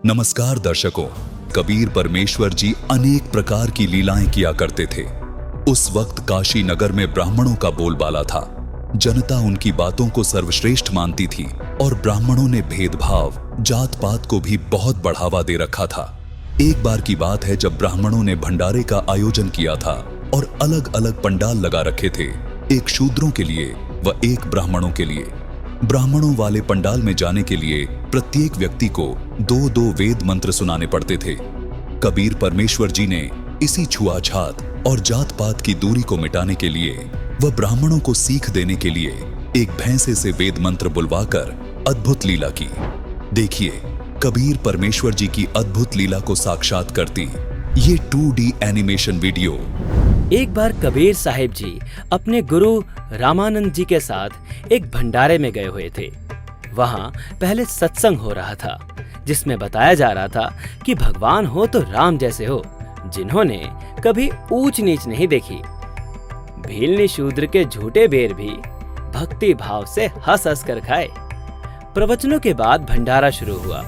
नमस्कार दर्शकों, कबीर परमेश्वर जी अनेक प्रकार की लीलाएं किया करते थे। उस वक्त काशी नगर में ब्राह्मणों का बोलबाला था। जनता उनकी बातों को सर्वश्रेष्ठ मानती थी और ब्राह्मणों ने भेदभाव, जात पात को भी बहुत बढ़ावा दे रखा था। एक बार की बात है जब ब्राह्मणों ने भंडारे का आयोजन किया था और अलग अलग पंडाल लगा रखे थे, एक शूद्रों के लिए व एक ब्राह्मणों के लिए। ब्राह्मणों वाले पंडाल में जाने के लिए प्रत्येक व्यक्ति को दो दो वेद मंत्र सुनाने पड़ते थे। कबीर परमेश्वर जी ने इसी छुआछात और जात पात की दूरी को मिटाने के लिए व ब्राह्मणों को सीख देने के लिए एक भैंसे से वेद मंत्र बुलवाकर अद्भुत लीला की। देखिए कबीर परमेश्वर जी की अद्भुत लीला को साक्षात करती ये 2D एनिमेशन वीडियो। एक बार कबीर साहिब जी अपने गुरु रामानंद जी के साथ एक भंडारे में गए हुए थे। वहां पहले सत्संग हो रहा था जिसमें बताया जा रहा था कि भगवान हो तो राम जैसे हो, जिन्होंने कभी ऊंच नीच नहीं देखी। भीलनी शूद्र के झूठे बेर भी भक्ति भाव से हंस हंस कर खाए। प्रवचनों के बाद भंडारा शुरू हुआ।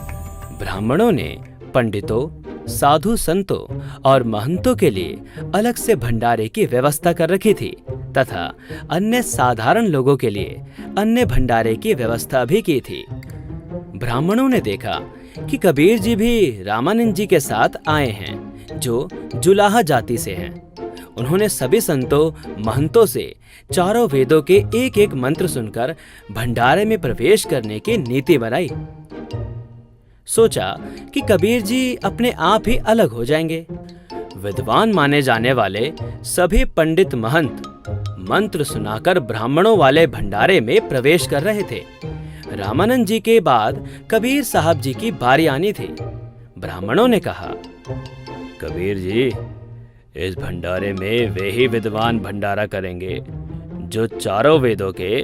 ब्राह्मणों ने पंडितों, साधु संतों और महंतों के लिए अलग से भंडारे की व्यवस्था कर रखी थी तथा अन्य साधारण लोगों के लिए अन्य भंडारे की व्यवस्था भी की थी। ब्राह्मणों ने देखा कि कबीर जी भी रामानंद जी के साथ आए हैं जो जुलाहा जाति से हैं। उन्होंने सभी संतों, महंतों से चारों वेदों के एक एक मंत्र सुनकर भंडारे में प्रवेश करने की नीति बनाई। सोचा कि कबीर जी अपने आप ही अलग हो जाएंगे। विद्वान माने जाने वाले सभी पंडित महंत मंत्र सुनाकर ब्राह्मणों वाले भंडारे में प्रवेश कर रहे थे। रामानंद जी के बाद कबीर साहब जी की बारी आनी थी। ब्राह्मणों ने कहा, कबीर जी, इस भंडारे में वे ही विद्वान भंडारा करेंगे जो चारों वेदों के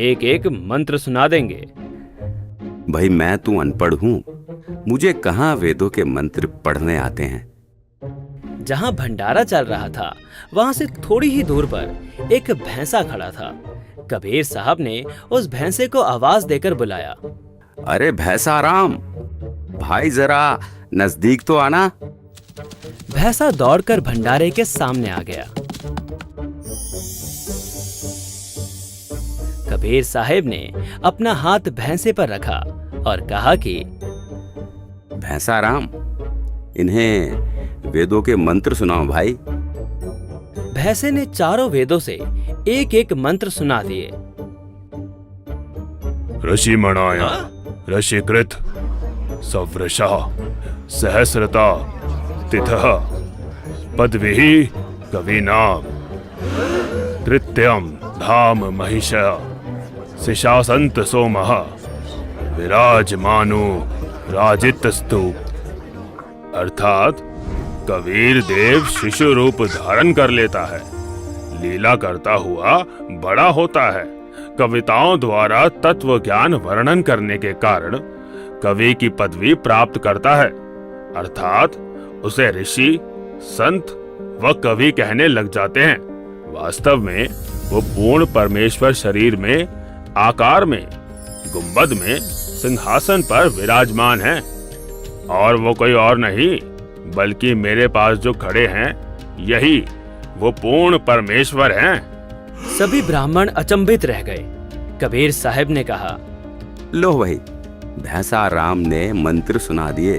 एक एक मंत्र सुना देंगे। भाई मैं तू अनपढ़ हूँ, मुझे कहाँ वेदों के मंत्र पढ़ने आते हैं। जहाँ भंडारा चल रहा था वहाँ से थोड़ी ही दूर पर एक भैंसा खड़ा था। कबीर साहब ने उस भैंसे को आवाज देकर बुलाया, अरे भैंसा राम, भाई जरा नजदीक तो आना। भैंसा दौड़कर भंडारे के सामने आ गया। कबीर साहब ने अपना हाथ भैंसे पर रखा और कहा कि भैंसा राम, इन्हें वेदों के मंत्र सुनाओ भाई। भैंसे ने चारों वेदों से एक एक मंत्र सुना दिए। ऋषि मणाया, ऋषिकृत, सवृषा, सहस्रता, तिथः, पदविहि, कविनाम, तृतीयम, धाम महिषा, शिशासंत सोमः, विराजमानो राजितस्तु। अर्थात कबीर देव शिशु रूप धारण कर लेता है, लीला करता हुआ बड़ा होता है। कविताओं द्वारा तत्व ज्ञान वर्णन करने के कारण कवि की पदवी प्राप्त करता है, अर्थात उसे ऋषि, संत व कवि कहने लग जाते हैं। वास्तव में वो पूर्ण परमेश्वर शरीर में, आकार में, गुंबद में, सिंहासन पर विराजमान है और वो कोई और नहीं बल्कि मेरे पास जो खड़े हैं यही वो पूर्ण परमेश्वर हैं। सभी ब्राह्मण अचंभित रह गए। कबीर साहब ने कहा, लो भाई, भैंसा राम ने मंत्र सुना दिए।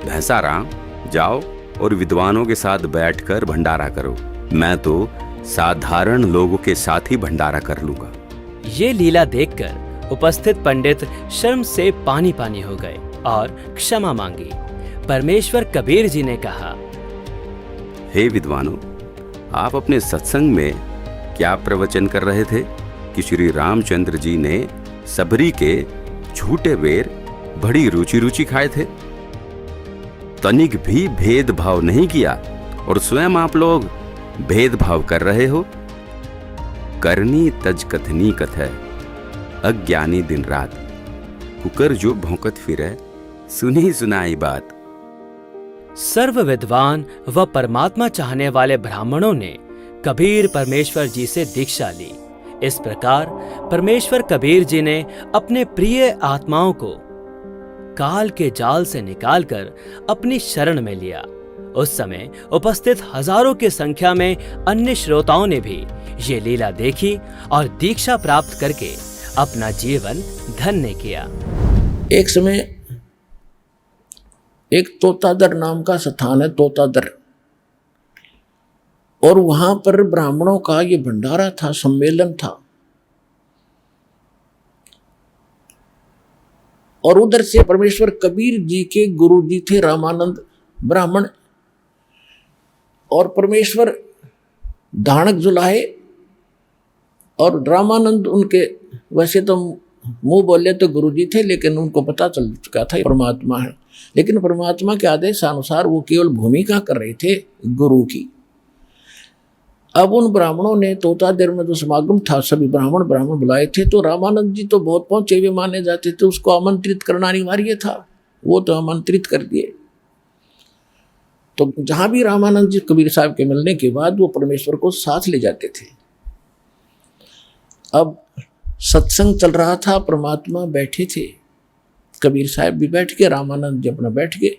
भैंसा राम, जाओ और विद्वानों के साथ बैठकर भंडारा करो। मैं तो साधारण लोगों के साथ ही भंडारा कर लूंगा। ये लीला देखकर उपस्थित पंडित शर्म से पानी पानी हो गए और क्षमा मांगी। परमेश्वर कबीर जी ने कहा, हे विद्वानों, आप अपने सत्संग में क्या प्रवचन कर रहे थे कि श्री रामचंद्र जी ने सबरी के झूठे बेर बड़ी रुचि रुचि खाए थे। तनिक भी भेदभाव नहीं किया और स्वयं आप लोग भेदभाव कर रहे हो। करनी तज कथनी कथै, अज्ञानी दिन रात, कुकर जो भौंकत फिरे, सुनी सुनाई बात। सर्व विद्वान व परमात्मा चाहने वाले ब्राह्मणों ने कबीर परमेश्वर जी से दीक्षा ली। इस प्रकार परमेश्वर कबीर जी ने अपने प्रिय आत्माओं को काल के जाल से निकालकर अपनी शरण में लिया। उस समय उपस्थित हजारों की संख्या में अन्य श्रोताओं ने भी ये लीला देखी और दीक्षा प्राप्त करके अपना जीवन धन्य किया। एक समय एक तोतादर नाम का स्थान है, तोतादर, और वहां पर ब्राह्मणों का ये भंडारा था, सम्मेलन था। और उधर से परमेश्वर कबीर जी के गुरु जी थे रामानंद ब्राह्मण, और परमेश्वर धानक जुलाहे, और रामानंद उनके वैसे तो मुंह बोले तो गुरु जी थे, लेकिन उनको पता चल चुका था परमात्मा है। लेकिन परमात्मा के आदेश अनुसार वो केवल भूमिका कर रहे थे गुरु की। अब उन ब्राह्मणों ने तोतादेर में जो समागम था, सभी ब्राह्मण बुलाए थे, तो रामानंद जी तो बहुत पहुंचे हुए माने जाते थे, उसको आमंत्रित करना अनिवार्य था। वो तो आमंत्रित कर दिए। तो जहां भी रामानंद जी कबीर साहब के मिलने के बाद वो परमेश्वर को साथ ले जाते थे। अब सत्संग चल रहा था, परमात्मा बैठे थे, कबीर साहब भी बैठ गए, रामानंद जी अपना बैठ गए,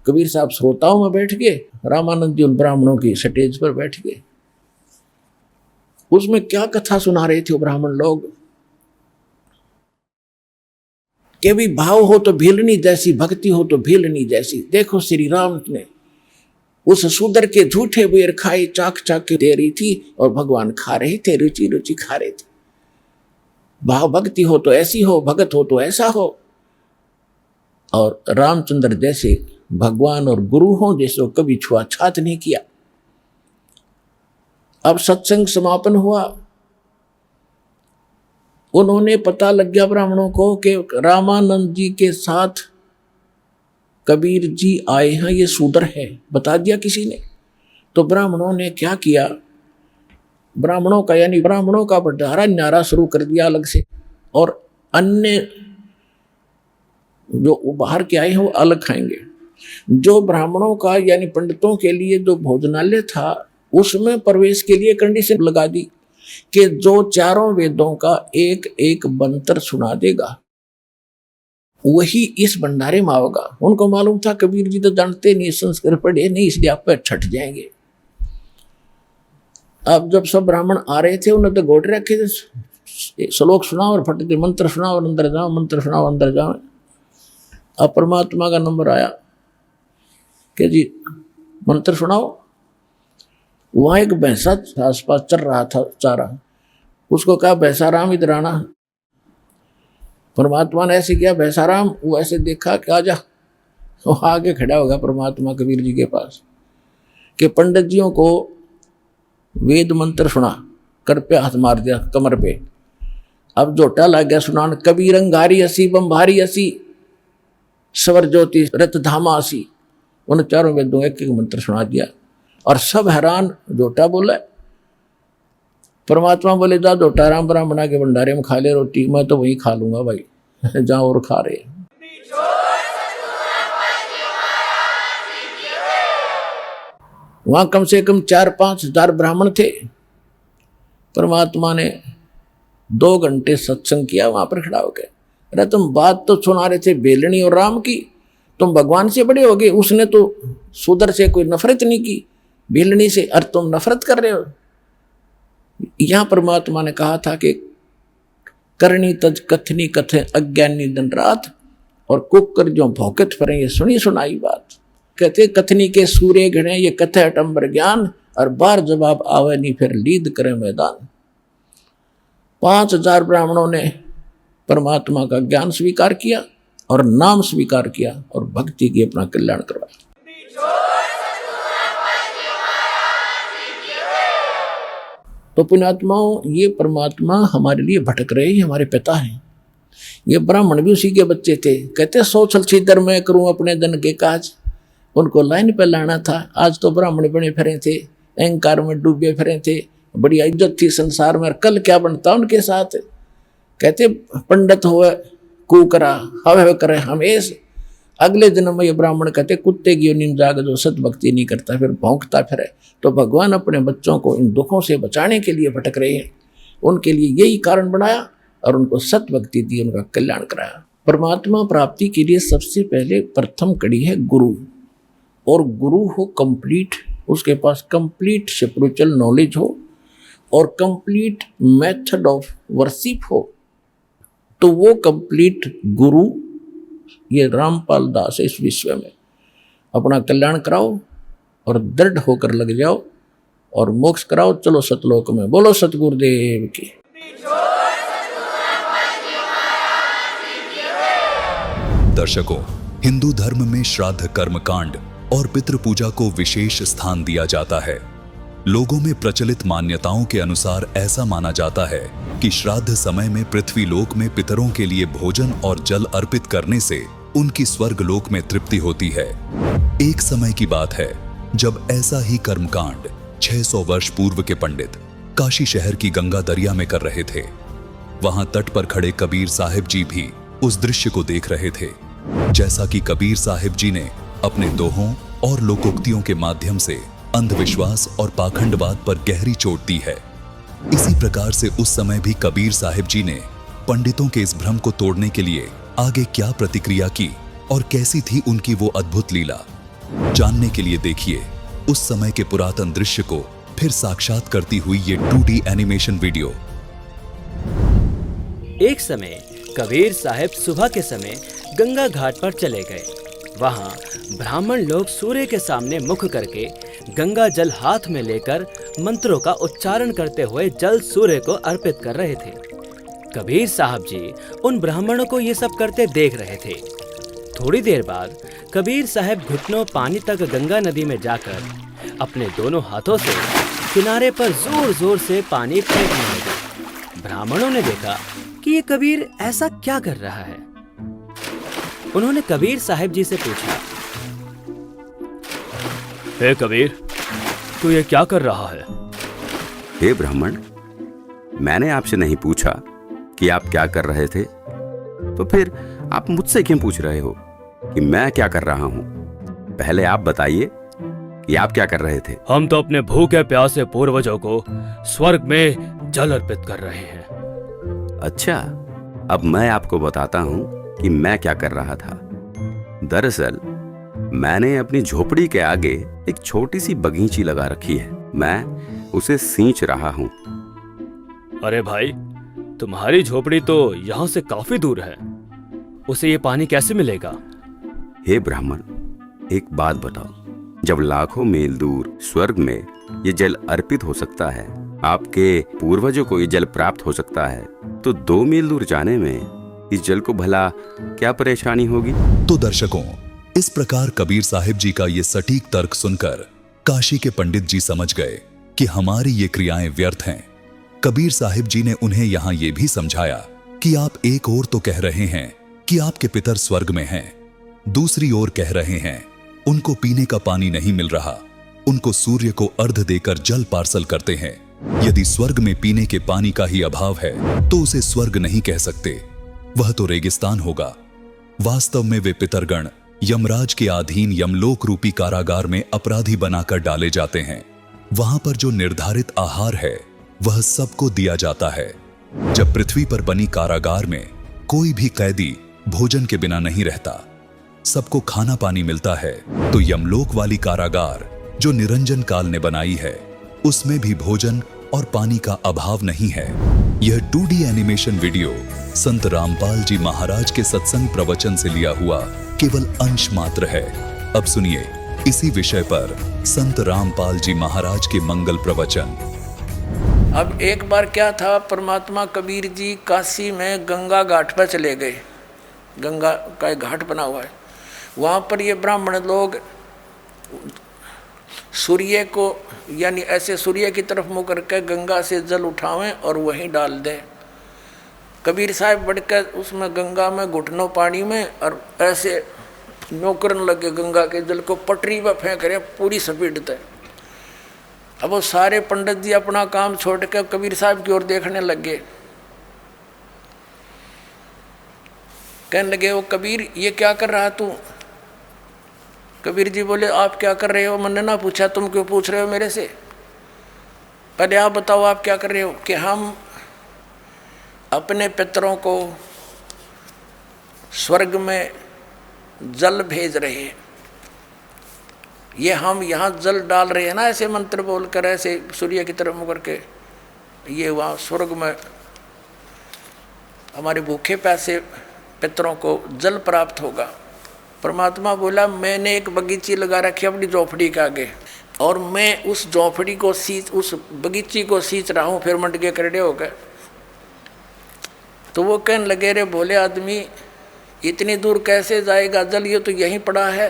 कबीर साहब श्रोताओं में बैठ गए, रामानंद जी उन ब्राह्मणों की स्टेज पर बैठ गए। उसमें क्या कथा सुना रहे थे वो ब्राह्मण लोग कि भी भाव हो तो भीलनी जैसी, भक्ति हो तो भीलनी जैसी। देखो श्री राम ने उस शूद्र के झूठे बेर खाए, चाक चाक के दे रही थी और भगवान खा रहे थे, रुचि रुचि खा रहे थे। भाव भक्ति हो तो ऐसी हो, भगत हो तो ऐसा हो। और रामचंद्र जैसे भगवान और गुरु हो जैसे कभी छुआछात नहीं किया। अब सत्संग समापन हुआ, उन्होंने पता लग गया ब्राह्मणों को कि रामानंद जी के साथ कबीर जी आए हैं, ये शूद्र है, बता दिया किसी ने। तो ब्राह्मणों ने क्या किया, ब्राह्मणों का यानी ब्राह्मणों का भंडारा न्यारा शुरू कर दिया अलग से, और अन्य जो बाहर के आए हैं वो अलग खाएंगे। जो ब्राह्मणों का यानी पंडितों के लिए जो भोजनालय था उसमें प्रवेश के लिए कंडीशन लगा दी कि जो चारों वेदों का एक एक मंत्र सुना देगा वही इस भंडारे में आओगा। उनको मालूम था कबीर जी तो जानते नहीं, संस्कृत पढ़े नहीं, इसलिए आप पे छट जाएंगे। अब जब सब ब्राह्मण आ रहे थे उन्हें तो गोट रखे थे, श्लोक सुनाओ और फटते मंत्र सुनाओ और अंदर जाओ, मंत्र सुनाओ अंदर जाओ। अब परमात्मा का नंबर आया कि जी मंत्र सुनाओ। वहां एक भैंसा आसपास चल रहा था चारा, उसको कहा भैंसाराम इधर आना। परमात्मा ने ऐसे किया, भैंसाराम, वो ऐसे देखा कि आजा, वो आगे खड़ा होगा परमात्मा कबीर जी के पास कि पंडित जियों को वेद मंत्र सुना, कर पे हाथ मार दिया कमर पे। अब जोटा लग गया सुनान, कबीर अंगारी हसी बम्भारी हसी स्वर ज्योति रत धामा हसी। उन चारों वेदों एक एक मंत्र सुना दिया और सब हैरान। जोटा बोला, परमात्मा बोले जा जोटा राम ब्राह्मणा के भंडारे में खा ले रोटी, मैं तो वही खा लूंगा भाई जहां और खा रहे। वहां कम से कम 4-5 हजार ब्राह्मण थे। परमात्मा ने 2 घंटे सत्संग किया वहां पर खड़ा होकर। अरे तुम बात तो सुना रहे थे बेलनी और राम की, तुम भगवान से बड़े हो गए। उसने तो शूद्र से कोई नफरत नहीं की, बेलनी से, और तुम नफरत कर रहे हो। यहां परमात्मा ने कहा था कि करनी तज कथनी कथे अज्ञानी दिन रात, और कुकर जो भौकत फरे ये सुनी सुनाई बात। कहते कथनी के सूर्य घड़े ये कथे अटंबर ज्ञान, और बार जवाब आवे नहीं फिर लीद करे मैदान। 5000 ब्राह्मणों ने परमात्मा का ज्ञान स्वीकार किया और नाम स्वीकार किया और भक्ति की अपना कल्याण करवाया। तो पुण्यात्माओं, ये परमात्मा हमारे लिए भटक रहे हैं, हमारे पिता हैं। ये ब्राह्मण भी उसी के बच्चे थे। कहते सोचल छिदर मैं करूं अपने जन के काज। उनको लाइन पे लाना था। आज तो ब्राह्मण बने फिरे थे, अहंकार में डूबे फिरे थे, बड़ी इज्जत थी संसार में, और कल क्या बनता उनके साथ। कहते पंडित हुए कुकरा हवे करे हमेश। अगले जन्म में ये ब्राह्मण कहते कुत्ते की योनि में जाकर जो सत भक्ति नहीं करता फिर भौंकता फिरे। तो भगवान अपने बच्चों को इन दुखों से बचाने के लिए भटक रहे हैं। उनके लिए यही कारण बनाया और उनको सत भक्ति दी, उनका कल्याण कराया। परमात्मा प्राप्ति के लिए सबसे पहले प्रथम कड़ी है गुरु, और गुरु हो कंप्लीट, उसके पास कंप्लीट स्पिरिचुअल नॉलेज हो और कंप्लीट मेथड ऑफ वर्शिप हो, तो वो कंप्लीट गुरु ये रामपाल दास है। इस विश्व में अपना कल्याण कराओ और दृढ़ होकर लग जाओ और मोक्ष कराओ, चलो सतलोक में। बोलो सतगुरुदेव की। दर्शकों, हिंदू धर्म में श्राद्ध कर्मकांड और पितृ पूजा को विशेष स्थान दिया जाता है। लोगों में प्रचलित मान्यताओं के अनुसार ऐसा माना जाता है कि श्राद्ध समय में पृथ्वी लोक में पितरों के लिए भोजन और जल अर्पित करने से उनकी स्वर्ग लोक में तृप्ति होती है। एक समय की बात है जब ऐसा ही कर्मकांड 600 वर्ष पूर्व के पंडित काशी शहर की गंगा दरिया में कर रहे थे। वहां तट पर खड़े कबीर साहिब जी भी उस दृश्य को देख रहे थे। जैसा कि कबीर साहिब जी ने अपने दोहों और लोकोक्तियों के माध्यम से अंधविश्वास और पाखंडवाद पर गहरी चोट दी है, इसी प्रकार से उस समय भी कबीर साहिब जी ने पंडितों के इस भ्रम को तोड़ने के लिए आगे क्या प्रतिक्रिया की और कैसी थी उनकी वो अद्भुत लीला, जानने के लिए देखिए उस समय के पुरातन दृश्य को फिर साक्षात करती हुई ये 2D एनिमेशन वीडियो। एक समय कबीर साहब सुबह के समय गंगा घाट पर चले गए। वहां ब्राह्मण लोग सूर्य के सामने मुख करके गंगा जल हाथ में लेकर मंत्रों का उच्चारण करते हुए जल सूर्य को अर्पित कर रहे थे। कबीर साहब जी उन ब्राह्मणों को ये सब करते देख रहे थे। थोड़ी देर बाद कबीर साहब घुटनों पानी तक गंगा नदी में जाकर अपने दोनों हाथों से किनारे पर जोर जोर से पानी फेंकने लगे। ब्राह्मणों ने देखा कि ये कबीर ऐसा क्या कर रहा है। उन्होंने कबीर साहब जी से पूछा, हे कबीर, तू ये क्या कर रहा है? हे ब्राह्मण, मैंने आपसे नहीं पूछा कि आप क्या कर रहे थे, तो फिर आप मुझसे क्यों पूछ रहे हो कि मैं क्या कर रहा हूं? पहले आप बताइए कि आप क्या कर रहे थे। हम तो अपने भूखे प्यासे पूर्वजों को स्वर्ग में जल अर्पित कर रहे हैं। अच्छा, अब मैं आपको बताता हूं कि मैं क्या कर रहा था। दरअसल मैंने अपनी झोपड़ी के आगे एक छोटी सी बगीची लगा रखी है। मैं उसे सींच रहा हूं। अरे भाई, तुम्हारी झोपड़ी तो यहाँ से काफी दूर है, उसे ये पानी कैसे मिलेगा? हे ब्राह्मण, एक बात बताओ, जब लाखों मील दूर स्वर्ग में ये जल अर्पित हो सकता है, आपके पूर्वजों को ये जल प्राप्त हो सकता है, तो 2 मील दूर जाने में इस जल को भला क्या परेशानी होगी? तो दर्शकों, इस प्रकार कबीर साहिब जी का ये सटीक तर्क सुनकर काशी के पंडित जी समझ गए कि हमारी ये क्रियाएं व्यर्थ हैं। कबीर साहिब जी ने उन्हें यहाँ ये भी समझाया कि आप एक ओर तो कह रहे हैं कि आपके पितर स्वर्ग में हैं, दूसरी ओर कह रहे हैं उनको पीने का पानी नहीं मिल रहा, उनको सूर्य को अर्घ देकर जल पार्सल करते हैं। यदि स्वर्ग में पीने के पानी का ही अभाव है तो उसे स्वर्ग नहीं कह सकते, वह तो रेगिस्तान होगा। वास्तव में वे पितरगण यमराज के अधीन यमलोक रूपी कारागार में अपराधी बनाकर डाले जाते हैं। वहां पर जो निर्धारित आहार है वह सबको दिया जाता है। जब पृथ्वी पर बनी कारागार में कोई भी कैदी भोजन के बिना नहीं रहता, सबको खाना पानी मिलता है, तो यमलोक वाली कारागार जो निरंजन काल ने बनाई है उसमें भी भोजन और पानी का अभाव नहीं है। यह 2D एनिमेशन वीडियो संत रामपाल जी महाराज के सत्संग प्रवचन से लिया हुआ केवल अंश मात्र है। अब सुनिए इसी विषय पर संत रामपाल जी महाराज के मंगल प्रवचन। अब एक बार क्या था, परमात्मा कबीर जी काशी में गंगा घाट पर चले गए। गंगा का एक घाट बना हुआ है, वहाँ पर ये ब्राह्मण लोग सूर्य को यानी ऐसे सूर्य की तरफ मुँह करके गंगा से जल उठावें और वहीं डाल दें। कबीर साहब बढ़कर उसमें गंगा में घुटनों पानी में और ऐसे नौकरन लगे गंगा के जल को पटरी पर फेंक रहे पूरी स्पीड से। अब वो सारे पंडित जी अपना काम छोड़ कर कबीर साहब की ओर देखने लगे। कहने लगे, वो कबीर ये क्या कर रहा तू? कबीर जी बोले, आप क्या कर रहे हो? मैंने ना पूछा, तुम क्यों पूछ रहे हो मेरे से? पहले आप बताओ आप क्या कर रहे हो? कि हम अपने पितरों को स्वर्ग में जल भेज रहे हैं। ये हम यहाँ जल डाल रहे हैं ना, ऐसे मंत्र बोलकर, ऐसे सूर्य की तरफ मुँह करके, ये वहाँ स्वर्ग में हमारे भूखे प्यासे पितरों को जल प्राप्त होगा। परमात्मा बोला मैंने एक बगीची लगा रखी अपनी झोपड़ी के आगे, और मैं उस झोपड़ी को उस बगीची को सींच रहा हूँ। फिर मंड के करड़े हो गए। तो वो कहने लगे, रे भोले आदमी, इतनी दूर कैसे जाएगा जल, ये तो यहीं पड़ा है।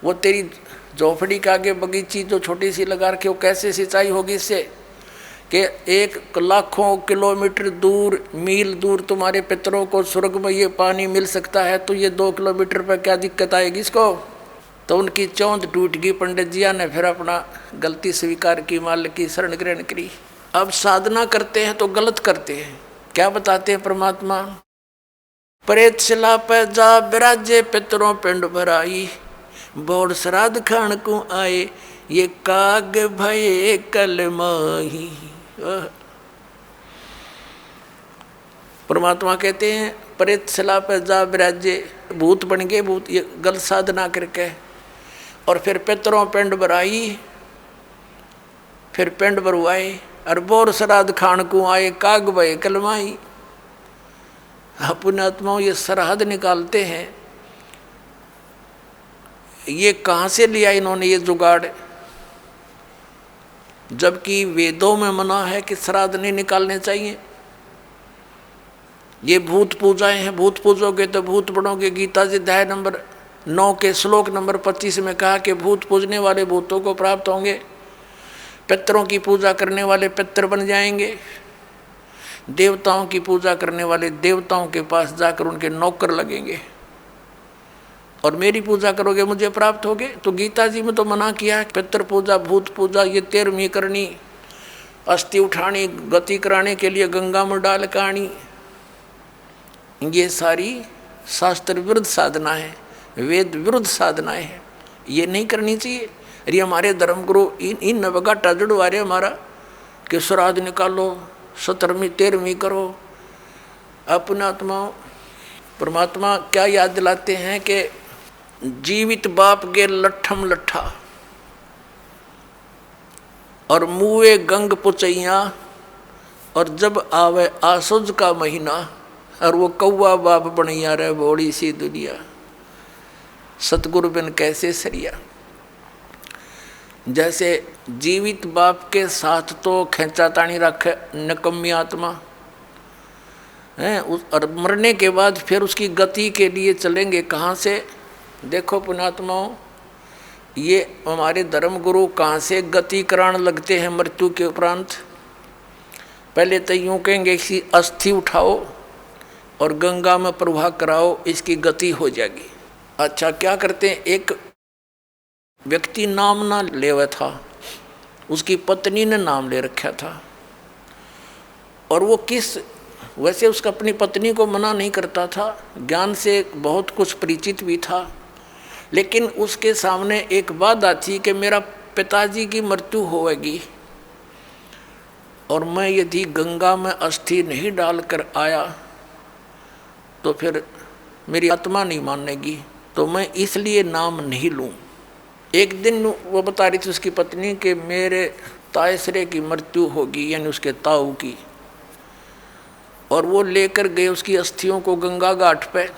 वो तेरी झोपड़ी के आगे बगीची जो छोटी सी लगा रखी, वो कैसे सिंचाई होगी इससे कि 1 लाखों किलोमीटर दूर, मील दूर तुम्हारे पितरों को स्वर्ग में ये पानी मिल सकता है, तो ये 2 किलोमीटर पर क्या दिक्कत आएगी इसको। तो उनकी चौंध टूट गई। पंडित जिया ने फिर अपना गलती स्वीकार की, मालिक की शरण ग्रहण करी। अब साधना करते हैं तो गलत करते हैं। क्या बताते हैं परमात्मा, प्रेत शिला पे जा विराजे पितरों पिंड भराई, बोर श्राद्ध खान को आए, ये काग भये कल माही। परमात्मा कहते हैं प्रेत शिला पे जा विराजे, भूत बन गए, भूत ये गलत साधना करके, और फिर पितरों पिंड भराई, फिर पिंड भरवाए, और बोर श्राद्ध खान को आए, काग भये कल माही। पुण्यात्माओं ये श्राद्ध निकालते हैं, ये कहाँ से लिया इन्होंने ये जुगाड़, जबकि वेदों में मना है कि श्राद्ध नहीं निकालने चाहिए। ये भूत पूजाएं हैं, भूत पूजोगे तो भूत बनोगे। गीता जी अध्याय नंबर 9 के श्लोक नंबर 25 में कहा कि भूत पूजने वाले भूतों को प्राप्त होंगे, पितरों की पूजा करने वाले पितर बन जाएंगे, देवताओं की पूजा करने वाले देवताओं के पास जाकर उनके नौकर लगेंगे, और मेरी पूजा करोगे मुझे प्राप्त होगे। तो गीता जी में तो मना किया है, पितर पूजा, भूत पूजा ये 13वीं करनी, अस्थि उठानी, गति कराने के लिए गंगा में डाल कानी, ये सारी शास्त्र विरुद्ध साधना है, वेद विरुद्ध साधनाएं हैं, ये नहीं करनी चाहिए। अरे हमारे धर्मगुरु इन नवगाटा जुड़वा रहे हमारा कि श्राद्ध निकालो, 17वीं 13वीं करो। अपनात्मा परमात्मा क्या याद दिलाते हैं कि जीवित बाप के लट्ठम लट्ठा, और मुए गंग पुचैया, और जब आवे आसुज का महीना, और वो कौवा बाप बनैया रे बोड़ी सी दुनिया, सतगुरु बिन कैसे सरिया। जैसे जीवित बाप के साथ तो खेचा तानी रखे नकम्मी आत्मा है, और मरने के बाद फिर उसकी गति के लिए चलेंगे कहाँ से। देखो पुण्यात्माओं, ये हमारे धर्म गुरु कहाँ से गति कराने लगते हैं मृत्यु के उपरांत। पहले तो यूँ कहेंगे इसकी अस्थि उठाओ और गंगा में प्रवाह कराओ, इसकी गति हो जाएगी। अच्छा क्या करते हैं, एक व्यक्ति नाम ना लेवा था, उसकी पत्नी ने नाम ले रखा था, और वो वैसे उसका अपनी पत्नी को मना नहीं करता था, ज्ञान से बहुत कुछ परिचित भी था, लेकिन उसके सामने एक बात आती कि मेरा पिताजी की मृत्यु होगी और मैं यदि गंगा में अस्थि नहीं डालकर आया तो फिर मेरी आत्मा नहीं मानेगी, तो मैं इसलिए नाम नहीं लूँ। एक दिन वो बता रही थी उसकी पत्नी कि मेरे तायसरे की मृत्यु होगी, यानी उसके ताऊ की, और वो लेकर गए उसकी अस्थियों को गंगा घाट पे।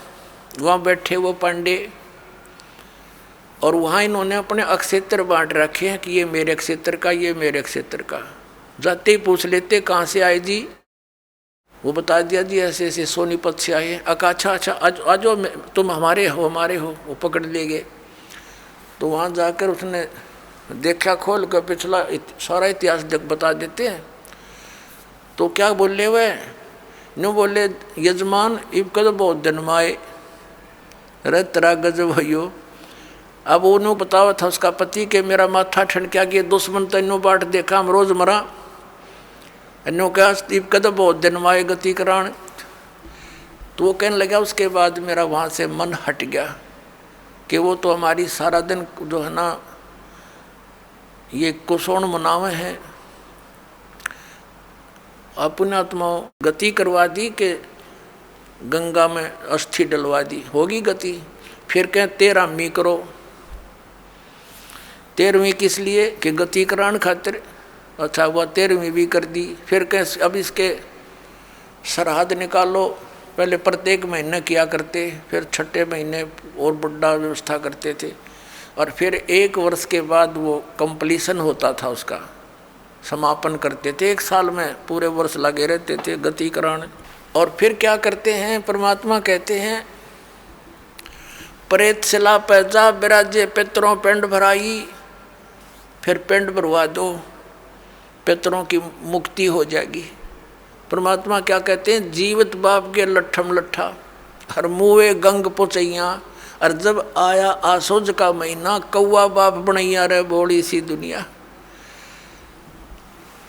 वहाँ बैठे वो पांडे, और वहाँ इन्होंने अपने अक्षेत्र बांट रखे हैं कि ये मेरे क्षेत्र का, ये मेरे क्षेत्र का। जाते ही पूछ लेते कहाँ से आए जी, वो बता दिया जी ऐसे ऐसे सोनीपत से आए। अच्छा अच्छा आज तुम हमारे हो, वो पकड़ ले गए। तो वहाँ जाकर उसने देखा, खोल कर पिछला सारा इतिहास बता देते हैं। तो क्या बोले वह, नो बोले यजमान इब कद बहुत दिन माए रे तेरा गजब भयो। अब उन्होंने बतावा था उसका पति के मेरा माथा ठनक्या कि दुश्मन तेनों बाट देखा हम रोज मरा, इन्हों क्या इब कद बहुत दिन माए गति करान। तो वो कहने लगा उसके बाद मेरा वहाँ से मन हट गया कि वो तो हमारी सारा दिन जो है ना ये कुशोण मनावे हैं। अपने आत्मा गति करवा दी कि गंगा में अस्थि डलवा दी, होगी गति। फिर कहें 13वीं करो। 13वीं किस लिए कि गति कराने खातिर। अच्छा, वह 13वीं भी कर दी। फिर कहें अब इसके सरहद निकालो। पहले प्रत्येक महीने किया करते, फिर छठे महीने और बड़ा व्यवस्था करते थे, और फिर 1 वर्ष के बाद वो कंप्लीशन होता था, उसका समापन करते थे। 1 साल में पूरे वर्ष लगे रहते थे गति कराने। और फिर क्या करते हैं, परमात्मा कहते हैं प्रेत शिला पैजा बिराजे पितरों पिंड भराई। फिर पिंड भरवा दो, पितरों की मुक्ति हो जाएगी। परमात्मा क्या कहते हैं, जीवित बाप के लट्ठम लट्ठा हर मुँहे गंग पुचैया। और जब आया आसोज का महीना, कौआ बाप बनैया रे बोली सी दुनिया।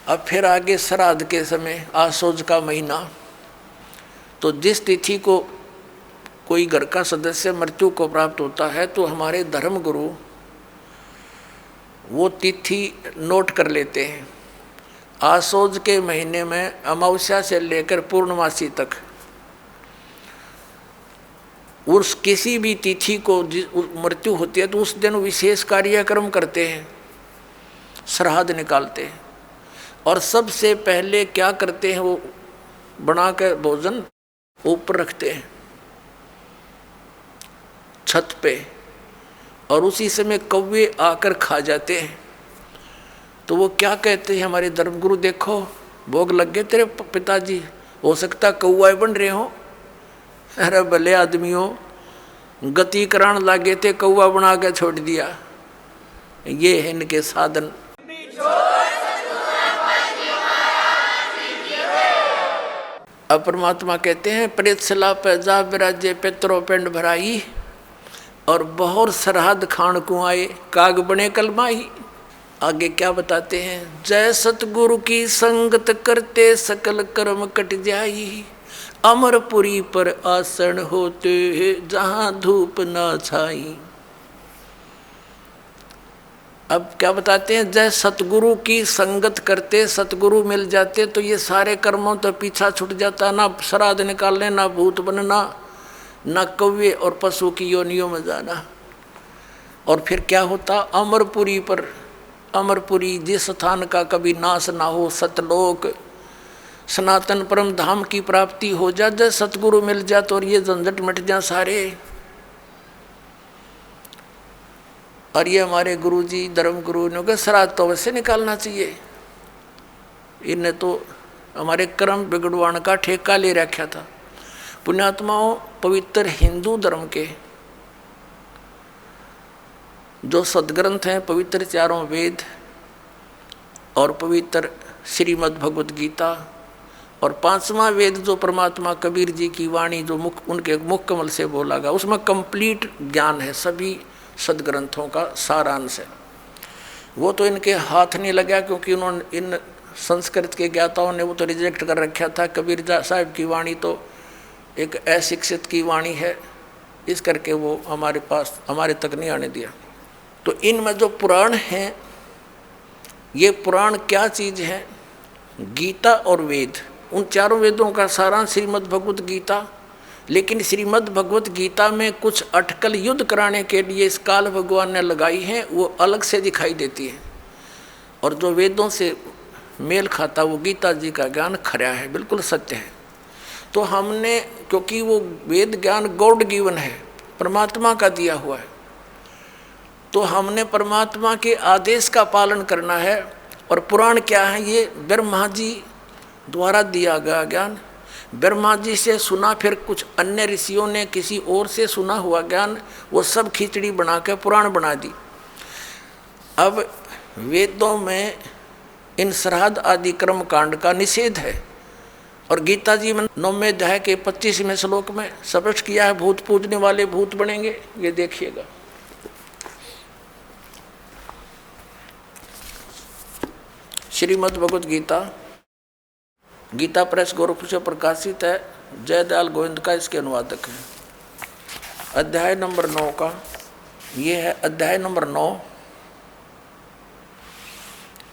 अब फिर आगे श्राद्ध के समय आसोज का महीना, तो जिस तिथि को कोई घर का सदस्य मृत्यु को प्राप्त होता है तो हमारे धर्म गुरु वो तिथि नोट कर लेते हैं। आसोज के महीने में अमावस्या से लेकर पूर्णमासी तक उस किसी भी तिथि को मृत्यु होती है तो उस दिन विशेष कार्यक्रम करते हैं, श्राद्ध निकालते हैं। और सबसे पहले क्या करते हैं, वो बना कर भोजन ऊपर रखते हैं छत पे, और उसी समय कौवे आकर खा जाते हैं। तो वो क्या कहते हैं हमारे धर्मगुरु, देखो भोग लग गए तेरे पिताजी, हो सकता कौआ बन रहे हो। अरे भले आदमियों, गति करान लागे थे, कौआ बना के छोड़ दिया। ये है इनके साधन। अब परमात्मा कहते हैं प्रेत शिला पैजा बिराजे पितरों पिंड भराई। और बहुत सरहद खान को आए, काग बने कलमाही। आगे क्या बताते हैं, जय सतगुरु की संगत करते सकल कर्म कट जाई। अमरपुरी पर आसन होते जहां धूप न छाई। अब क्या बताते हैं, जय सतगुरु की संगत करते, सतगुरु मिल जाते तो ये सारे कर्मों तो पीछा छूट जाता, ना श्राद्ध निकालने, ना भूत बनना, ना कौवे और पशु की योनियों में जाना। और फिर क्या होता, अमरपुरी पर, अमरपुरी जिस स्थान का कभी नाश ना हो, सतलोक सनातन परम धाम की प्राप्ति हो जा, जब सतगुरु मिल जा तो और ये झंझट मिट जा सारे। और ये हमारे गुरुजी धर्म गुरु ने कहा श्राद्ध तो वैसे निकालना चाहिए, इन्हें तो हमारे कर्म बिगड़वाने का ठेका ले रखा था। पुण्यात्माओं, पवित्र हिंदू धर्म के जो सदग्रंथ हैं, पवित्र 4 वेद और पवित्र श्रीमद् भगवत गीता, और 5वां वेद जो परमात्मा कबीर जी की वाणी जो उनके मुख कमल से बोला गया, उसमें कंप्लीट ज्ञान है, सभी सदग्रंथों का सारांश है। वो तो इनके हाथ नहीं लगा, क्योंकि उन्होंने इन संस्कृत के ज्ञाताओं ने वो तो रिजेक्ट कर रखा था। कबीर साहब की वाणी तो एक अशिक्षित की वाणी है, इस करके वो हमारे पास, हमारे तक नहीं आने दिया। तो इनमें जो पुराण हैं, ये पुराण क्या चीज़ है, गीता और वेद, उन 4 वेदों का सारांश श्रीमद् भगवत गीता। लेकिन श्रीमद् भगवत गीता में कुछ अटकल युद्ध कराने के लिए इस काल भगवान ने लगाई हैं, वो अलग से दिखाई देती है। और जो वेदों से मेल खाता वो गीता जी का ज्ञान खरा है, बिल्कुल सत्य है। तो हमने, क्योंकि वो वेद ज्ञान गॉड गिवन है, परमात्मा का दिया हुआ है, तो हमने परमात्मा के आदेश का पालन करना है। और पुराण क्या है, ये ब्रह्मा जी द्वारा दिया गया ज्ञान, ब्रह्मा जी से सुना, फिर कुछ अन्य ऋषियों ने किसी और से सुना हुआ ज्ञान, वो सब खिचड़ी बना के पुराण बना दी। अब वेदों में इन श्राद्ध आदि कर्म कांड का निषेध है, और गीता जी में 9वें अध्याय के 25वें श्लोक में स्पष्ट किया है, भूत पूजने वाले भूत बनेंगे। ये देखिएगा, श्रीमद् भगवत गीता, गीता प्रेस गोरखपुर से प्रकाशित है, जयदयाल गोविंद का इसके अनुवादक है। अध्याय नंबर 9 का ये है, अध्याय नंबर 9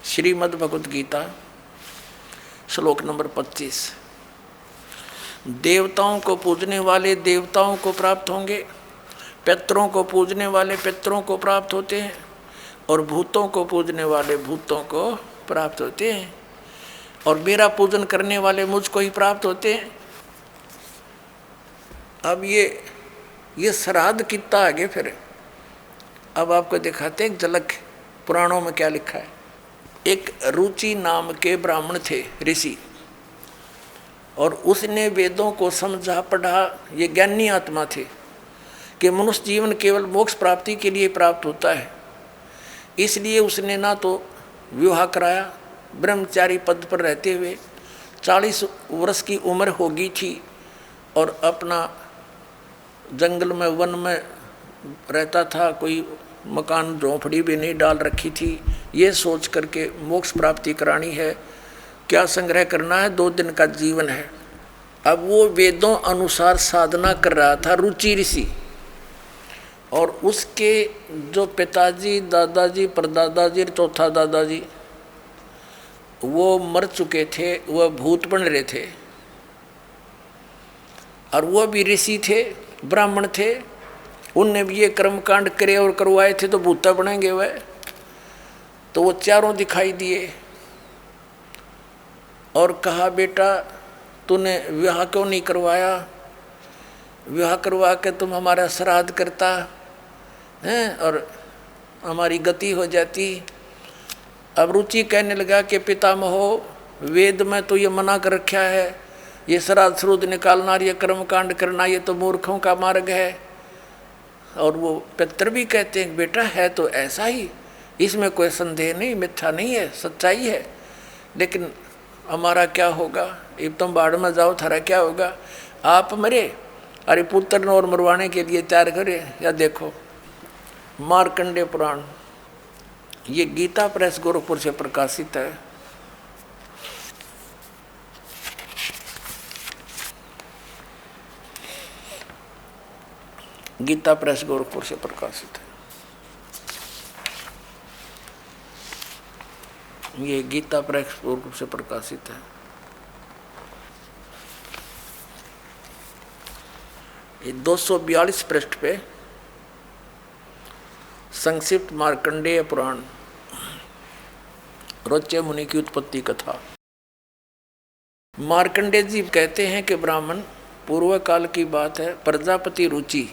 श्रीमद् भगवत गीता, श्लोक नंबर 25। देवताओं को पूजने वाले देवताओं को प्राप्त होंगे, पितरों को पूजने वाले पितरों को प्राप्त होते हैं, और भूतों को पूजने वाले भूतों को प्राप्त होते हैं, और मेरा पूजन करने वाले मुझको ही प्राप्त होते हैं। अब ये श्राद्ध कितना आगे फिर अब आपको दिखाते हैं एक झलक पुराणों में क्या लिखा है। एक रुचि नाम के ब्राह्मण थे, ऋषि, और उसने वेदों को समझा पढ़ा। ये ज्ञानी आत्मा थे कि मनुष्य जीवन केवल मोक्ष प्राप्ति के लिए प्राप्त होता है। इसलिए उसने ना तो विवाह कराया, ब्रह्मचारी पद पर रहते हुए 40 वर्ष की उम्र हो गई थी, और अपना जंगल में वन में रहता था, कोई मकान झोंपड़ी भी नहीं डाल रखी थी। ये सोच करके मोक्ष प्राप्ति करानी है, क्या संग्रह करना है, 2 दिन का जीवन है। अब वो वेदों अनुसार साधना कर रहा था, रुचि ऋषि, और उसके जो पिताजी, दादाजी, परदादाजी, चौथा दादाजी वो मर चुके थे, वह भूत बन रहे थे, और वह भी ऋषि थे, ब्राह्मण थे। उनने भी ये कर्मकांड करे और करवाए थे, तो भूता बनेंगे वह। तो वो चारों दिखाई दिए और कहा, बेटा तूने विवाह क्यों नहीं करवाया? विवाह करवा के तुम हमारा श्राद्ध करता हैं और हमारी गति हो जाती। अब रुचि कहने लगा कि पितामहो, वेद में तो ये मना कर रखा है, ये श्राद्ध श्रुद्ध निकालना, ये कर्मकांड करना, ये तो मूर्खों का मार्ग है। और वो पितर भी कहते हैं, बेटा है तो ऐसा ही, इसमें कोई संदेह नहीं, मिथ्या नहीं है, सच्चाई है। लेकिन हमारा क्या होगा? अब तुम बाढ़ में जाओ, थारा क्या होगा? आप मरे, अरे पुत्र और मरवाने के लिए तैयार करे। या देखो मार्कंडेय पुराण, ये गीता प्रेस गोरखपुर से प्रकाशित है। गीता प्रेस गोरखपुर से प्रकाशित है। ये गीता प्रेस गोरखपुर से प्रकाशित है। ये 242 पृष्ठ पे संक्षिप्त मार्कंडेय पुराण, रोच्य मुनि की उत्पत्ति कथा। मार्कंडेय जी कहते हैं कि ब्राह्मण, पूर्व काल की बात है, प्रजापति रुचि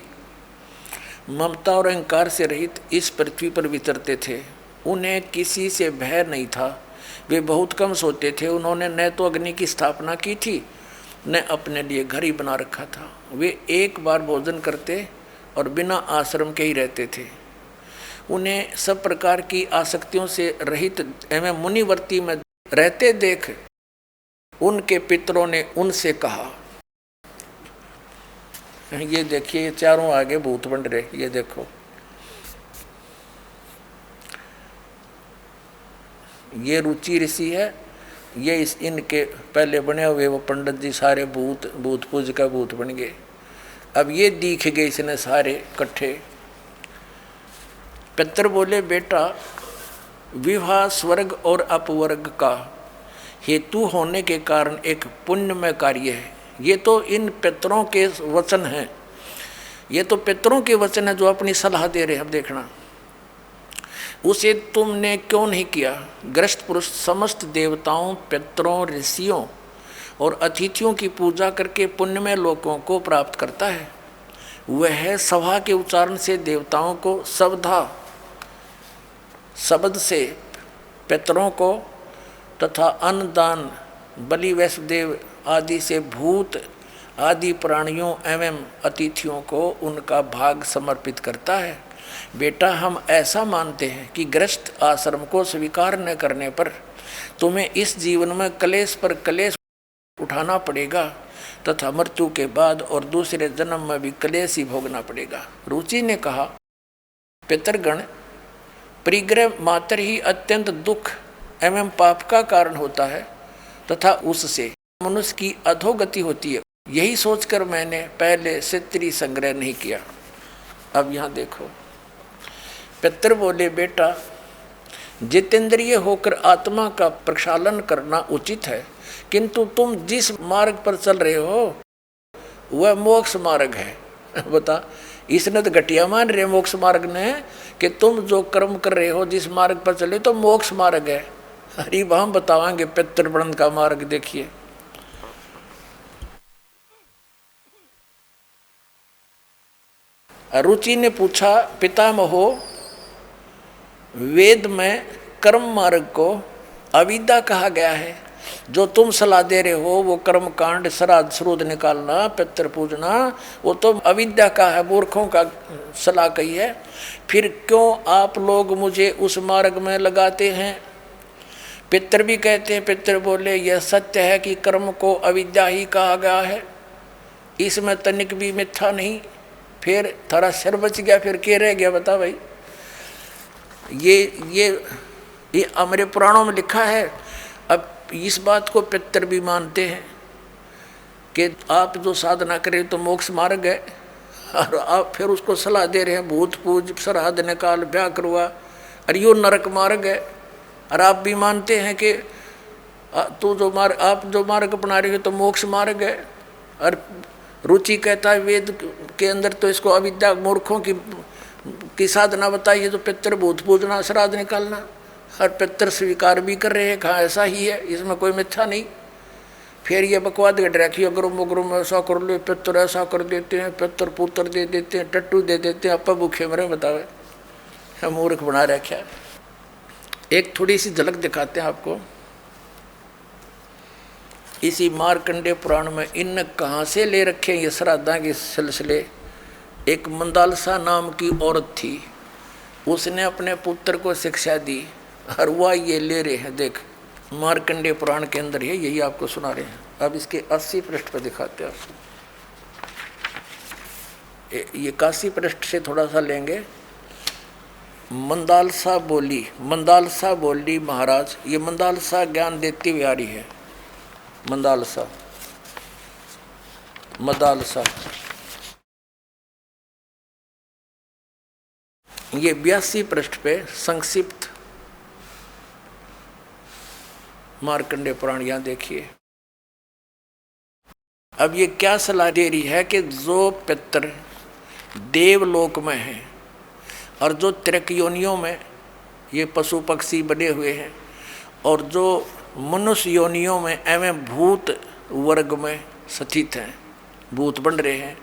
ममता और अहंकार से रहित इस पृथ्वी पर विचरते थे। उन्हें किसी से भय नहीं था, वे बहुत कम सोते थे। उन्होंने न तो अग्नि की स्थापना की थी, न अपने लिए घर ही बना रखा था। वे एक बार भोजन करते और बिना आश्रम के ही रहते थे। उन्हें सब प्रकार की आसक्तियों से रहित एवं मुनिवर्ती में रहते देख उनके पितरों ने उनसे कहा, ये देखिए चारों आगे भूत बन रहे, ये देखो, ये रुचि ऋषि है, ये इनके पहले बने हुए वो पंडित जी सारे भूत पूज का भूत बन गए। अब ये दिख गए इसने सारे इकट्ठे। पितर बोले, बेटा विवाह स्वर्ग और अपवर्ग का हेतु होने के कारण एक पुण्यमय कार्य है। ये तो इन पितरों के वचन हैं, ये तो पितरों के वचन है जो अपनी सलाह दे रहे हैं। अब देखना, उसे तुमने क्यों नहीं किया? ग्रस्त पुरुष समस्त देवताओं, पितरों, ऋषियों और अतिथियों की पूजा करके पुण्यमय लोकों को प्राप्त करता है। वह सभा के उच्चारण से देवताओं को, शब्दा शब्द से पितरों को तथा अन्नदान, बलि, वैष्णदेव आदि से भूत आदि प्राणियों एवं अतिथियों को उनका भाग समर्पित करता है। बेटा, हम ऐसा मानते हैं कि गृहस्थ आश्रम को स्वीकार न करने पर तुम्हें इस जीवन में कलेश पर कलेश उठाना पड़ेगा तथा मृत्यु के बाद और दूसरे जन्म में भी कलेश ही भोगना पड़ेगा। रुचि ने कहा, पितरगण, परिग्रह मात्र ही अत्यंत दुख एवं पाप का कारण होता है तथा उससे मनुष्य की अधोगति होती है। यही सोचकर मैंने पहले स्त्री संग्रह नहीं किया। अब यहाँ देखो, पितर बोले, बेटा जितेंद्रिय होकर आत्मा का प्रक्षालन करना उचित है, किंतु तुम जिस मार्ग पर चल रहे हो वह मोक्ष मार्ग है। बता, इसने तो घटिया मान रहे मोक्ष मार्ग ने कि तुम जो कर्म कर रहे हो जिस मार्ग पर चले तो मोक्ष मार्ग है। अरे हम बतावांगे पितृवृंद का मार्ग। देखिए, रुचि ने पूछा, पितामहो, वेद में कर्म मार्ग को अविद्या कहा गया है, जो तुम सलाह दे रहे हो वो कर्म कांड, श्राद्ध श्रुद्ध निकालना, पितृ पूजना, वो तो अविद्या का है, मूर्खों का सलाह कही है। फिर क्यों आप लोग मुझे उस मार्ग में लगाते हैं? पितृ भी कहते हैं, पितृ बोले यह सत्य है कि कर्म को अविद्या ही कहा गया है, इसमें तनिक भी मिथ्या नहीं। फिर थोड़ा सिर बच गया, फिर क्या रह गया बता भाई। ये हमारे पुराणों में लिखा है। अब इस बात को पितर भी मानते हैं कि आप जो साधना करें तो मोक्ष मार्ग है, और आप फिर उसको सलाह दे रहे हैं भूत पूज, श्राद्ध निकाल, ब्याह करवा, और यो नरक मार्ग है। और आप भी मानते हैं कि आप जो मार्ग अपना रहे हो तो मोक्ष मार्ग है। और रुचि कहता है वेद के अंदर तो इसको अविद्या मूर्खों की साधना बताइए, तो पितर भूत पूजना, श्राद्ध निकालना, और पितर स्वीकार भी कर रहे हैं, कहाँ ऐसा ही है, इसमें कोई मिथ्या नहीं। फिर ये बकवाद गट रखी, अग्रुम ऐसा कर लो, पितर ऐसा कर देते हैं, पितर पुत्र दे देते हैं, टट्टू दे देते हैं, अपा भूखे मरे, बतावे मूर्ख बना रखा। एक थोड़ी सी झलक दिखाते हैं आपको इसी मार्कंडेय पुराण में। इन कहाँ से ले रखे ये श्राद्धा के सिलसिले। एक मंदालसा नाम की औरत थी, उसने अपने पुत्र को शिक्षा दी, और वह ये ले रहे हैं। देख, मार्कंडेय पुराण के अंदर है, यही आपको सुना रहे हैं। अब इसके 80 पृष्ठ पर दिखाते हैं आपको। ये 81 पृष्ठ से थोड़ा सा लेंगे। मंदालसा बोली महाराज, ये मंदालसा ज्ञान देती बिहारी है। मंदालसा ये 82 पृष्ठ पे संक्षिप्त मार्कंडेय पुराण, यहाँ देखिए। अब ये क्या सलाह दे रही है कि जो पितर देवलोक में हैं और जो त्रिक योनियों में ये पशु पक्षी बने हुए हैं, और जो मनुष्य योनियों में एवं भूत वर्ग में स्थित हैं, भूत बन रहे हैं,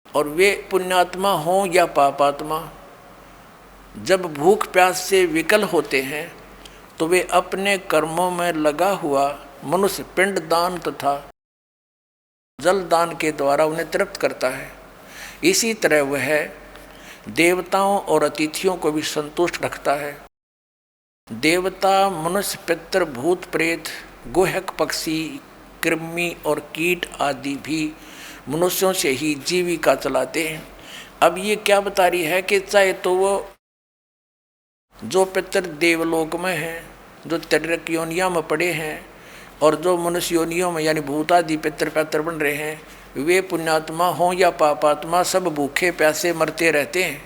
और वे पुण्यात्मा हों या पापात्मा, जब भूख प्यास से विकल होते हैं तो वे अपने कर्मों में लगा हुआ मनुष्य पिंड दान तथा जल दान के द्वारा उन्हें तृप्त करता है। इसी तरह वह देवताओं और अतिथियों को भी संतुष्ट रखता है। देवता, मनुष्य, पितर, भूत, प्रेत, गुहक, पक्षी, कृमि और कीट आदि भी मनुष्यों से ही जीविका चलाते हैं। अब ये क्या बता रही है कि चाहे तो वो जो पितर देवलोक में हैं, जो त्रिक योनिया में पड़े हैं, और जो मनुष्य योनियों में यानी भूत आदि पितर बन रहे हैं, वे पुण्यात्मा हों या पापात्मा, सब भूखे प्यासे मरते रहते हैं।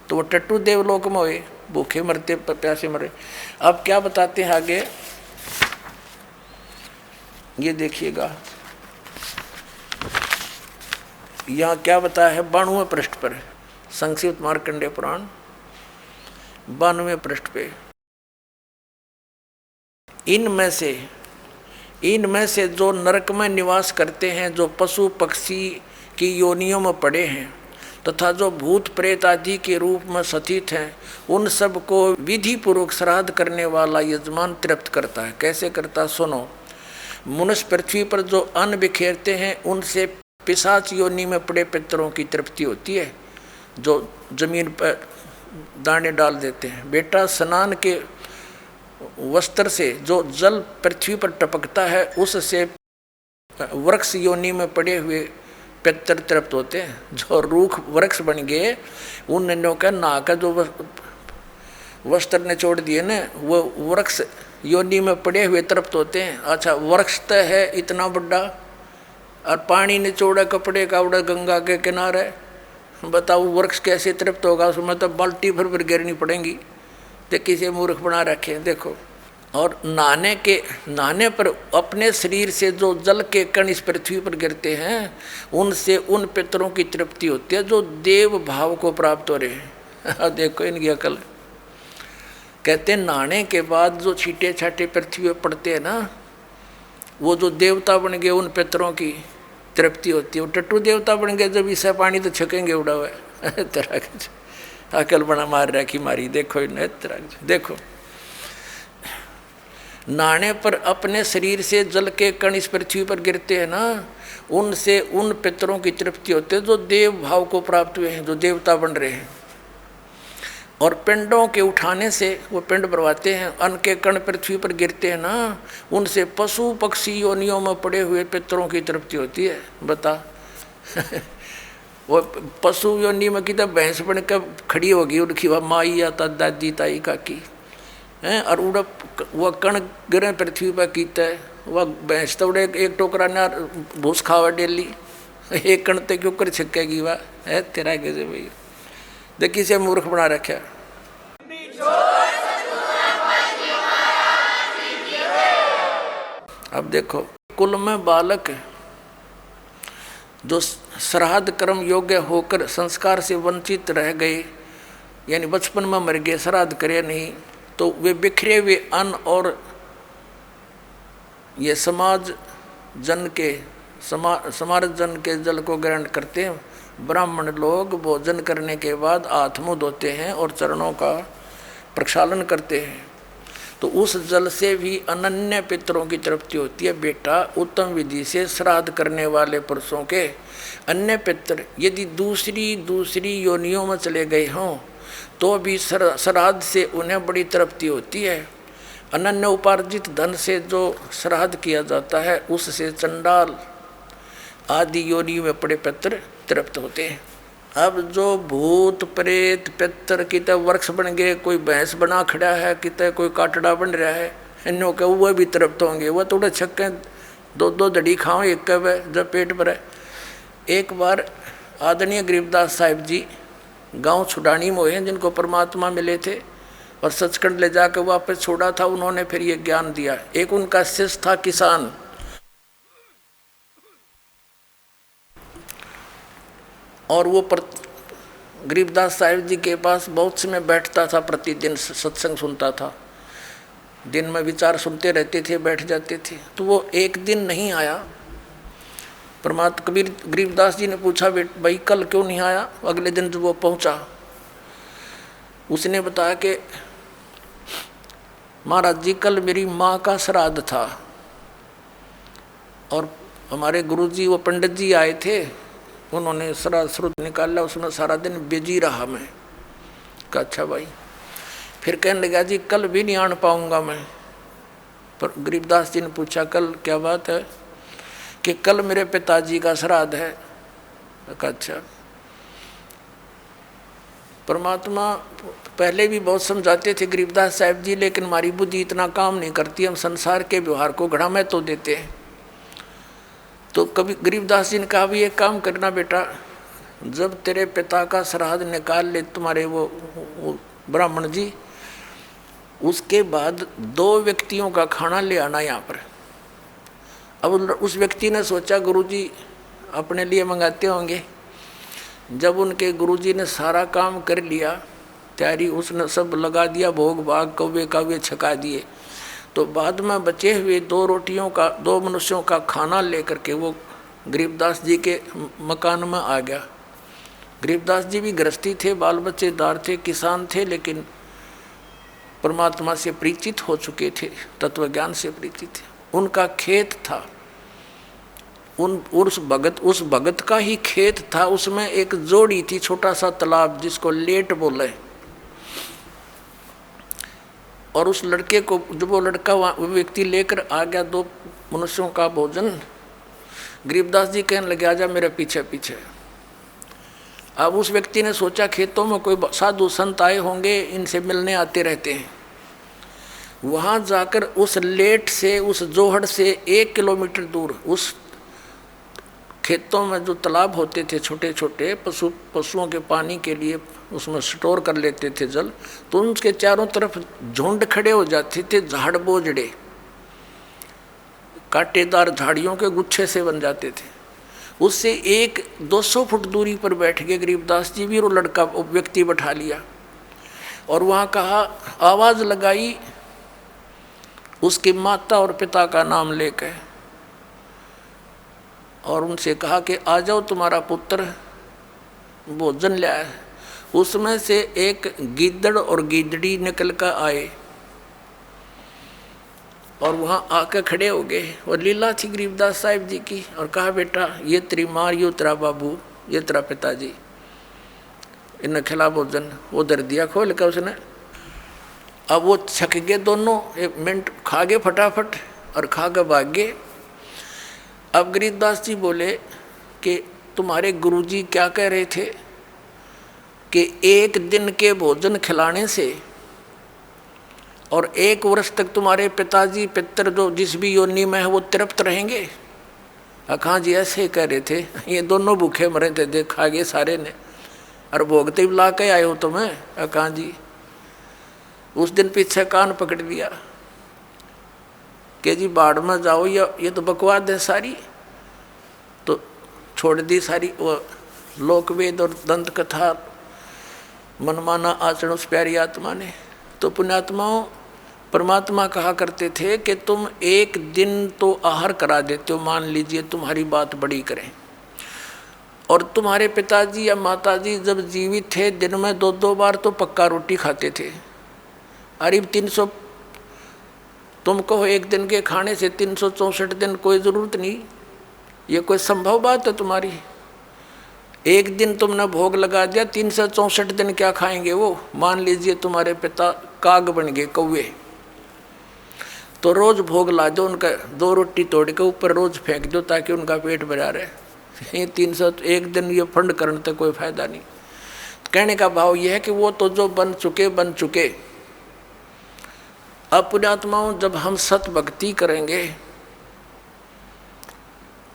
तो वो टट्टू देवलोक में हुए, भूखे मरते प्यासे मरे। अब क्या बताते हैं आगे, ये देखिएगा यहाँ क्या बताया है 92वें पृष्ठ पर, संक्षिप्त मार्कंडेय पुराण 92वें पृष्ठ पे। इनमें से जो नरक में निवास करते हैं, जो पशु पक्षी की योनियों में पड़े हैं, तथा जो भूत प्रेत आदि के रूप में स्थित हैं, उन सब को विधि पूर्वक श्राद्ध करने वाला यजमान तृप्त करता है। कैसे करता, सुनो। मनुष्य पृथ्वी पर जो अन्न बिखेरते हैं, उनसे पिशाच योनि में पड़े पितरों की तृप्ति होती है, जो जमीन पर दाने डाल देते हैं। बेटा, स्नान के वस्त्र से जो जल पृथ्वी पर टपकता है, उससे वृक्ष योनि में पड़े हुए पितर तृप्त होते हैं। जो रूख वृक्ष बन गए, उन नन्हों का नहा का जो वस्त्र ने छोड़ दिए ना, वो वृक्ष योनि में पड़े हुए तृप्त होते हैं। अच्छा, वृक्ष तो है इतना बड़ा, और पानी ने छोड़ा कपड़े का उड़ा गंगा के किनारे, बताओ वृक्ष कैसे तृप्त होगा? उसमें तो बाल्टी भर गिरनी पड़ेंगी। तो किसी मूर्ख बना रखे। देखो और नहाने पर अपने शरीर से जो जल के कण इस पृथ्वी पर गिरते हैं उनसे उन पितरों की तृप्ति होती है जो देव भाव को प्राप्त हो रहे हैं। देखो इनकी अकल। कहते हैं नहाने के बाद जो छींटे छाटे पृथ्वी पर पड़ते हैं ना, वो जो देवता बन गए उन पितरों की तृप्ति होती है। वो टट्टू देवता बन गए जब इसे पानी तो छकेंगे उड़ा हुआ है। तरह अकल बना मार रखी मारी। देखो इन्हें तरह देखो, नहाने पर अपने शरीर से जल के कण इस पृथ्वी पर गिरते हैं ना, उनसे उन पितरों की तृप्ति होती है जो देव भाव को प्राप्त हुए हैं, जो देवता बन रहे हैं। और पिंडों के उठाने से वो पिंड भरवाते हैं, अन्न के कण पृथ्वी पर गिरते हैं ना, उनसे पशु पक्षी योनियों में पड़े हुए पितरों की तृप्ति होती है। बता वो पशु योनि में की तब भैंस बन कर खड़ी होगी, उनकी वह माई या दादी ताई काकी हैं, और उड़प वह कण गिरे पृथ्वी पर कीता है। वह भैंस तो उड़े एक टोकरा ना भूस खावा डेली, एक कण तक क्यों कर छकेगी वह है तेरा कैसे भैया। देखिए से मूर्ख बना रखा। अब देखो, कुल में बालक जो श्राद्ध कर्म योग्य होकर संस्कार से वंचित रह गए, यानी बचपन में मर गए, श्राद्ध करे नहीं, तो वे बिखरे हुए अन्न और ये समाज जन के जल को ग्रहण करते हैं। ब्राह्मण लोग भोजन करने के बाद हाथ मुंह धोते हैं और चरणों का प्रक्षालन करते हैं, तो उस जल से भी अनन्य पितरों की तृप्ति होती है। बेटा, उत्तम विधि से श्राद्ध करने वाले पुरुषों के अन्य पितर यदि दूसरी योनियों में चले गए हों तो भी श्राद्ध से उन्हें बड़ी तृप्ति होती है। अनन्य उपार्जित धन से जो श्राद्ध किया जाता है उससे चंडाल आदि योनि में पड़े पितर तृप्त होते हैं। अब जो भूत प्रेत पितर कितने वृक्ष बन गए, कोई भैंस बना खड़ा है, कितने कोई काटड़ा बन रहा है, इन्हों के वह भी तृप्त होंगे। वह थोड़े छक्के दो दड़ी खाओ एक कब है जब पेट भरे। एक बार आदरणीय गरीबदास साहिब जी गांव छुडानी में हुए, जिनको परमात्मा मिले थे और सचखंड ले जाकर वापस छोड़ा था, उन्होंने फिर ये ज्ञान दिया। एक उनका शिष्य था किसान, और वो गरीबदास साहिब जी के पास बहुत समय बैठता था, प्रतिदिन सत्संग सुनता था, दिन में विचार सुनते रहते थे, बैठ जाते थे। तो वो एक दिन नहीं आया। परमात्मा कबीर गरीबदास जी ने पूछा, भाई कल क्यों नहीं आया? अगले दिन जब वो पहुंचा, उसने बताया कि महाराज जी कल मेरी माँ का श्राद्ध था और हमारे गुरुजी वो पंडित जी आए थे, उन्होंने श्राद्ध श्रुत निकाला, उसमें सारा दिन बिजी रहा मैं। कहा अच्छा भाई। फिर कहने लगा जी कल भी नहीं आन पाऊंगा मैं। पर गरीबदास जी ने पूछा कल क्या बात है? कि कल मेरे पिताजी का श्राद्ध है। कहा अच्छा। परमात्मा पहले भी बहुत समझाते थे गरीबदास साहिब जी, लेकिन हमारी बुद्धि इतना काम नहीं करती, हम संसार के व्यवहार को घड़ा महत्व देते हैं। तो कभी गरीबदास जी ने कहा भी एक काम करना बेटा, जब तेरे पिता का श्राद्ध निकाल ले तुम्हारे वो ब्राह्मण जी, उसके बाद 2 व्यक्तियों का खाना ले आना यहाँ पर। अब उस व्यक्ति ने सोचा गुरुजी अपने लिए मंगाते होंगे। जब उनके गुरुजी ने सारा काम कर लिया, तैयारी उसने सब लगा दिया, भोग भाग कौवे कावे छका दिए, तो बाद में बचे हुए 2 रोटियों का 2 मनुष्यों का खाना लेकर के वो गरीबदास जी के मकान में आ गया। गरीबदास जी भी गृहस्थी थे, बाल बच्चेदार थे, किसान थे, लेकिन परमात्मा से परिचित हो चुके थे, तत्व ज्ञान से परिचित थे। उनका खेत था, उस भगत का ही खेत था, उसमें एक जोड़ी थी, छोटा सा तालाब जिसको लेट बोले। और उस लड़के को जब वो लड़का वो व्यक्ति लेकर आ गया 2 मनुष्यों का भोजन, गरीबदास जी कहने लगे आजा मेरे पीछे पीछे। अब उस व्यक्ति ने सोचा खेतों में कोई साधु संत आए होंगे, इनसे मिलने आते रहते हैं। वहाँ जाकर उस लेट से, उस जोहड़ से 1 किलोमीटर दूर उस खेतों में जो तालाब होते थे छोटे छोटे, पशुओं के पानी के लिए उसमें स्टोर कर लेते थे जल, तो उनके चारों तरफ झुंड खड़े हो जाते थे, झाड़ बोझड़े कांटेदार झाड़ियों के गुच्छे से बन जाते थे। उससे 100-200 फुट दूरी पर बैठ गए गरीबदास जी भी, और वो लड़का व्यक्ति बैठा लिया और वहाँ कहा, आवाज़ लगाई उसकी माता और पिता का नाम लेकर, और उनसे कहा कि आ जाओ तुम्हारा पुत्र भोजन लाया है। उसमें से एक गीदड़ और गीदड़ी निकल कर आए और वहाँ आकर खड़े हो गए, और लीला थी गरीबदास साहिब जी की, और कहा, बेटा ये तेरी माँ, ये तेरा बाबू, ये तेरा पिताजी, इन्हें खिला भोजन। वो दर दिया खोल कर उसने। अब वो छक गए दोनों, 1 मिनट खा गए फटाफट और खा कर भाग गए। अब गरीबदास जी बोले कि तुम्हारे गुरुजी क्या कह रहे थे कि 1 दिन के भोजन खिलाने से और 1 वर्ष तक तुम्हारे पिताजी पितर जो जिस भी योनि में है वो तृप्त रहेंगे। अखां जी ऐसे कह रहे थे, ये दोनों भूखे मरे थे, देख खा गए सारे ने, और भोगते ला के आए हो तुम्हें। अखां जी उस दिन पीछे कान पकड़ लिया कि जी बाढ़ में जाओ, या ये तो बकवाद है सारी, तो छोड़ दी सारी वो लोकवेद और दंत कथा, मनमाना आचरण उस प्यारी आत्मा ने। तो पुण्यात्माओं, परमात्मा कहा करते थे कि तुम 1 दिन तो आहार करा देते हो, मान लीजिए तुम्हारी बात बड़ी करें, और तुम्हारे पिताजी या माताजी जब जीवित थे दिन में 2-2 बार तो पक्का रोटी खाते थे। अरे 300 तुम कहो 1 दिन के खाने से 364 दिन कोई ज़रूरत नहीं, ये कोई संभव बात है तुम्हारी? 1 दिन तुमने भोग लगा दिया, 364 दिन क्या खाएंगे वो? मान लीजिए तुम्हारे पिता काग बन गए, कौवे, तो रोज़ भोग ला दो उनका, 2 रोटी तोड़ के ऊपर रोज़ फेंक दो ताकि उनका पेट भरा रहे। ये 301 दिन ये फंड करने तक कोई फायदा नहीं। कहने का भाव यह है कि वो तो जो बन चुके। अब पुण्यात्माओं, जब हम सत भक्ति करेंगे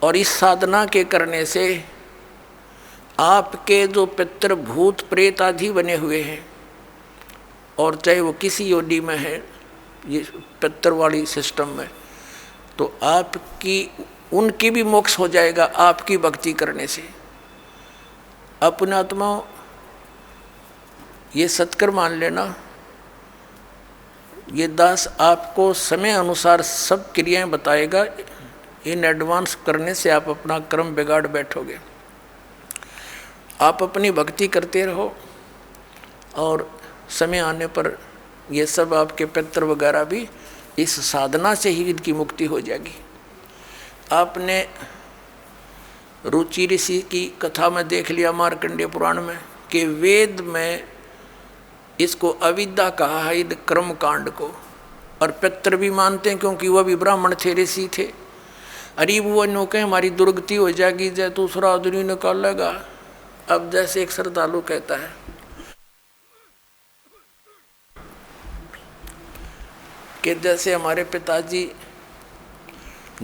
और इस साधना के करने से आपके जो पितृ भूत प्रेत आदि बने हुए हैं, और चाहे वो किसी योनि में है, ये पितृ वाली सिस्टम में, तो आपकी उनकी भी मोक्ष हो जाएगा आपकी भक्ति करने से। अब पुण्यात्माओं, ये सत्कर मान लेना, ये दास आपको समय अनुसार सब क्रियाएं बताएगा। इन एडवांस करने से आप अपना क्रम बिगाड़ बैठोगे। आप अपनी भक्ति करते रहो, और समय आने पर ये सब आपके पितृ वगैरह भी इस साधना से ही इनकी मुक्ति हो जाएगी। आपने रुचि ऋषि की कथा में देख लिया मार्कंडेय पुराण में कि वेद में इसको अविद्या कहा है, इन कर्म कांड को, और पितृ भी मानते हैं क्योंकि वह भी ब्राह्मण थे, ऋषि थे। अरे वो नो कहे हमारी दुर्गति हो जाएगी, जय दूसरा आदमी निकालेगा। अब जैसे एक श्रद्धालु कहता है कि जैसे हमारे पिताजी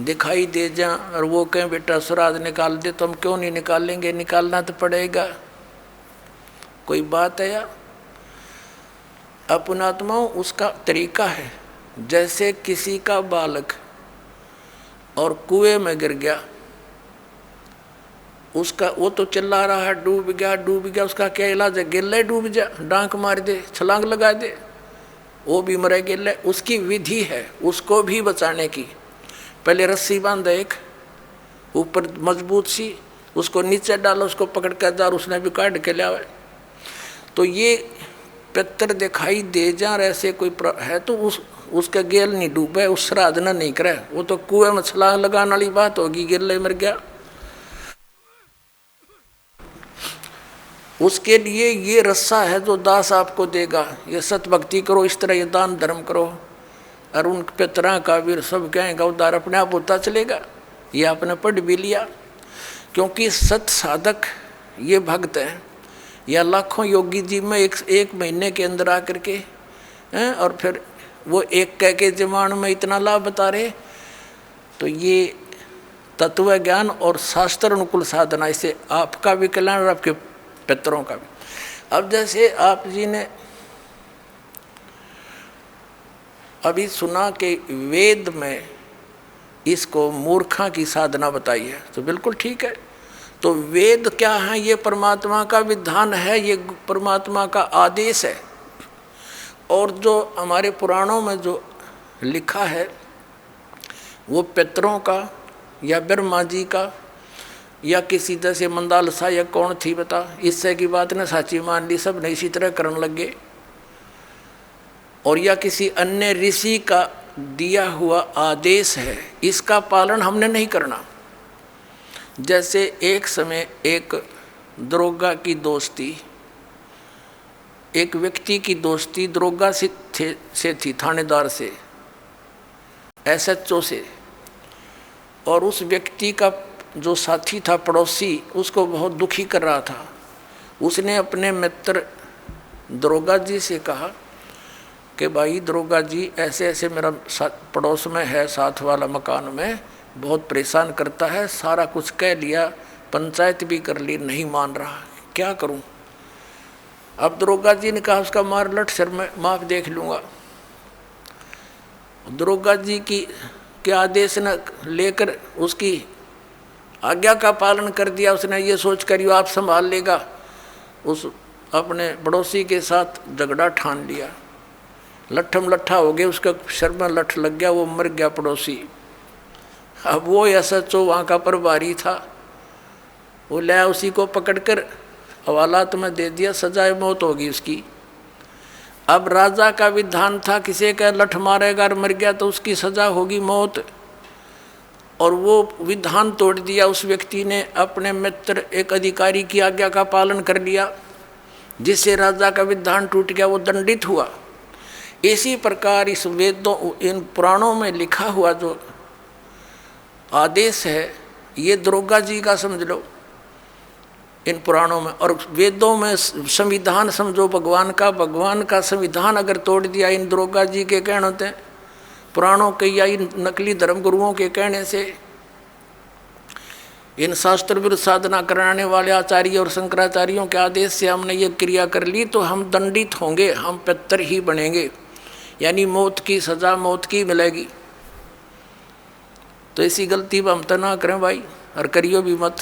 दिखाई दे जाएं और वो कहें बेटा श्राद्ध निकाल दे, तो हम क्यों नहीं निकालेंगे? निकालना तो पड़ेगा, कोई बात है या? अपनात्माओं, उसका तरीका है। जैसे किसी का बालक और कुएं में गिर गया, उसका वो तो चिल्ला रहा है डूब गया, उसका क्या इलाज है? गिल्ले डूब जा, डांक मार दे, छलांग लगा दे, वो भी मरे गिल्ले। उसकी विधि है उसको भी बचाने की। पहले रस्सी बांध एक ऊपर मजबूत सी, उसको नीचे डालो, उसको पकड़ कर जा, उसने भी काट के लिया। तो ये पितर दिखाई दे जा ऐसे कोई है तो उसका गेल नहीं डूबे, उस श्राद्धना नहीं करे, वो तो कुएं में छलांग लगाने वाली बात होगी, गिल्ले मर गया। उसके लिए ये रस्सा है जो दास आपको देगा। ये सत भक्ति करो, इस तरह ये दान धर्म करो, और उन पितरा का वीर सब कहेंगे उद्धार अपने आप होता चलेगा। ये आपने पढ़ भी लिया, क्योंकि सत साधक ये भक्त हैं, या लाखों योगी जी में एक महीने के अंदर आकर के हैं, और फिर वो एक कह के जमान में इतना लाभ बता रहे। तो ये तत्व ज्ञान और शास्त्र अनुकूल साधना, इससे आपका भी कल्याण और आपके पितरों का भी। अब जैसे आप जी ने अभी सुना कि वेद में इसको मूर्खा की साधना बताई है, तो बिल्कुल ठीक है। तो वेद क्या है? ये परमात्मा का विधान है, ये परमात्मा का आदेश है। और जो हमारे पुराणों में जो लिखा है वो पितरों का या ब्रह्मा जी का या किसी तरह से मंदालसा या कौन थी बता, इससे की बात ने साची मान ली, सब ने इसी तरह करने लगे। और या किसी अन्य ऋषि का दिया हुआ आदेश है, इसका पालन हमने नहीं करना। जैसे एक समय एक दरोगा की दोस्ती, एक व्यक्ति की दोस्ती दरोगा से थी, थानेदार से, SHO से। और उस व्यक्ति का जो साथी था, पड़ोसी, उसको बहुत दुखी कर रहा था। उसने अपने मित्र दरोगा जी से कहा कि भाई दरोगा जी, ऐसे ऐसे मेरा पड़ोस में है, साथ वाला मकान में, बहुत परेशान करता है, सारा कुछ कह लिया, पंचायत भी कर ली, नहीं मान रहा, क्या करूं? अब दरोगा जी ने कहा उसका मार लट सर, मैं माफ देख लूँगा। दरोगा जी के आदेश न लेकर उसकी आज्ञा का पालन कर दिया। उसने ये सोच कर आप संभाल लेगा, उस अपने पड़ोसी के साथ झगड़ा ठान लिया, लट्ठम लट्ठा हो गया, उसका सर में लठ लग गया, वो मर गया पड़ोसी। अब वो SHO वहाँ का प्रभारी था, वो लाया, उसी को पकड़कर हवालात में दे दिया, सजाए मौत होगी उसकी। अब राजा का विधान था, किसी का लठ मारेगा और मर गया तो उसकी सजा होगी मौत। और वो विधान तोड़ दिया उस व्यक्ति ने, अपने मित्र एक अधिकारी की आज्ञा का पालन कर लिया, जिससे राजा का विधान टूट गया, वो दंडित हुआ। इसी प्रकार इस वेदों, इन पुराणों में लिखा हुआ जो आदेश है, ये दरोगा जी का समझ लो इन पुराणों में। और वेदों में संविधान समझो भगवान का संविधान अगर तोड़ दिया इन दरोगा जी के कहने होते, पुराणों के या इन नकली धर्म गुरुओं के कहने से, इन शास्त्र विरुद्ध साधना कराने वाले आचार्य और शंकराचार्यों के आदेश से हमने ये क्रिया कर ली, तो हम दंडित होंगे, हम पितर ही बनेंगे, यानी मौत की सजा मौत की मिलेगी। तो ऐसी गलती हम तो ना करें भाई, और करियो भी मत।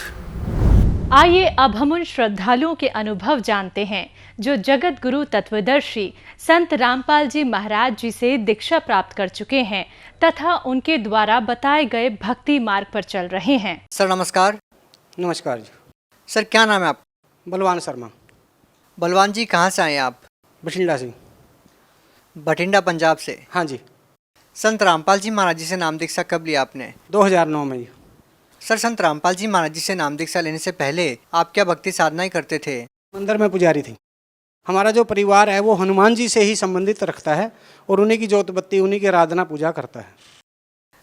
आइए अब हम उन श्रद्धालुओं के अनुभव जानते हैं जो जगत गुरु तत्वदर्शी संत रामपाल जी महाराज जी से दीक्षा प्राप्त कर चुके हैं तथा उनके द्वारा बताए गए भक्ति मार्ग पर चल रहे हैं। सर नमस्कार। नमस्कार जी। सर क्या नाम है आप? बलवान शर्मा। बलवान जी कहाँ से आए आप? बठिंडा से। बठिंडा पंजाब से? हाँ जी। संत रामपाल जी महाराज जी से नाम दीक्षा कब लिया आपने? 2009 में जी। सर संत रामपाल जी महाराज जी से नाम दीक्षा लेने से पहले आप क्या भक्ति साधनाएं करते थे? मंदिर में पुजारी थी। हमारा जो परिवार है वो हनुमान जी से ही संबंधित रखता है और उन्हीं की जोत बत्ती, उन्हीं की आराधना पूजा करता है।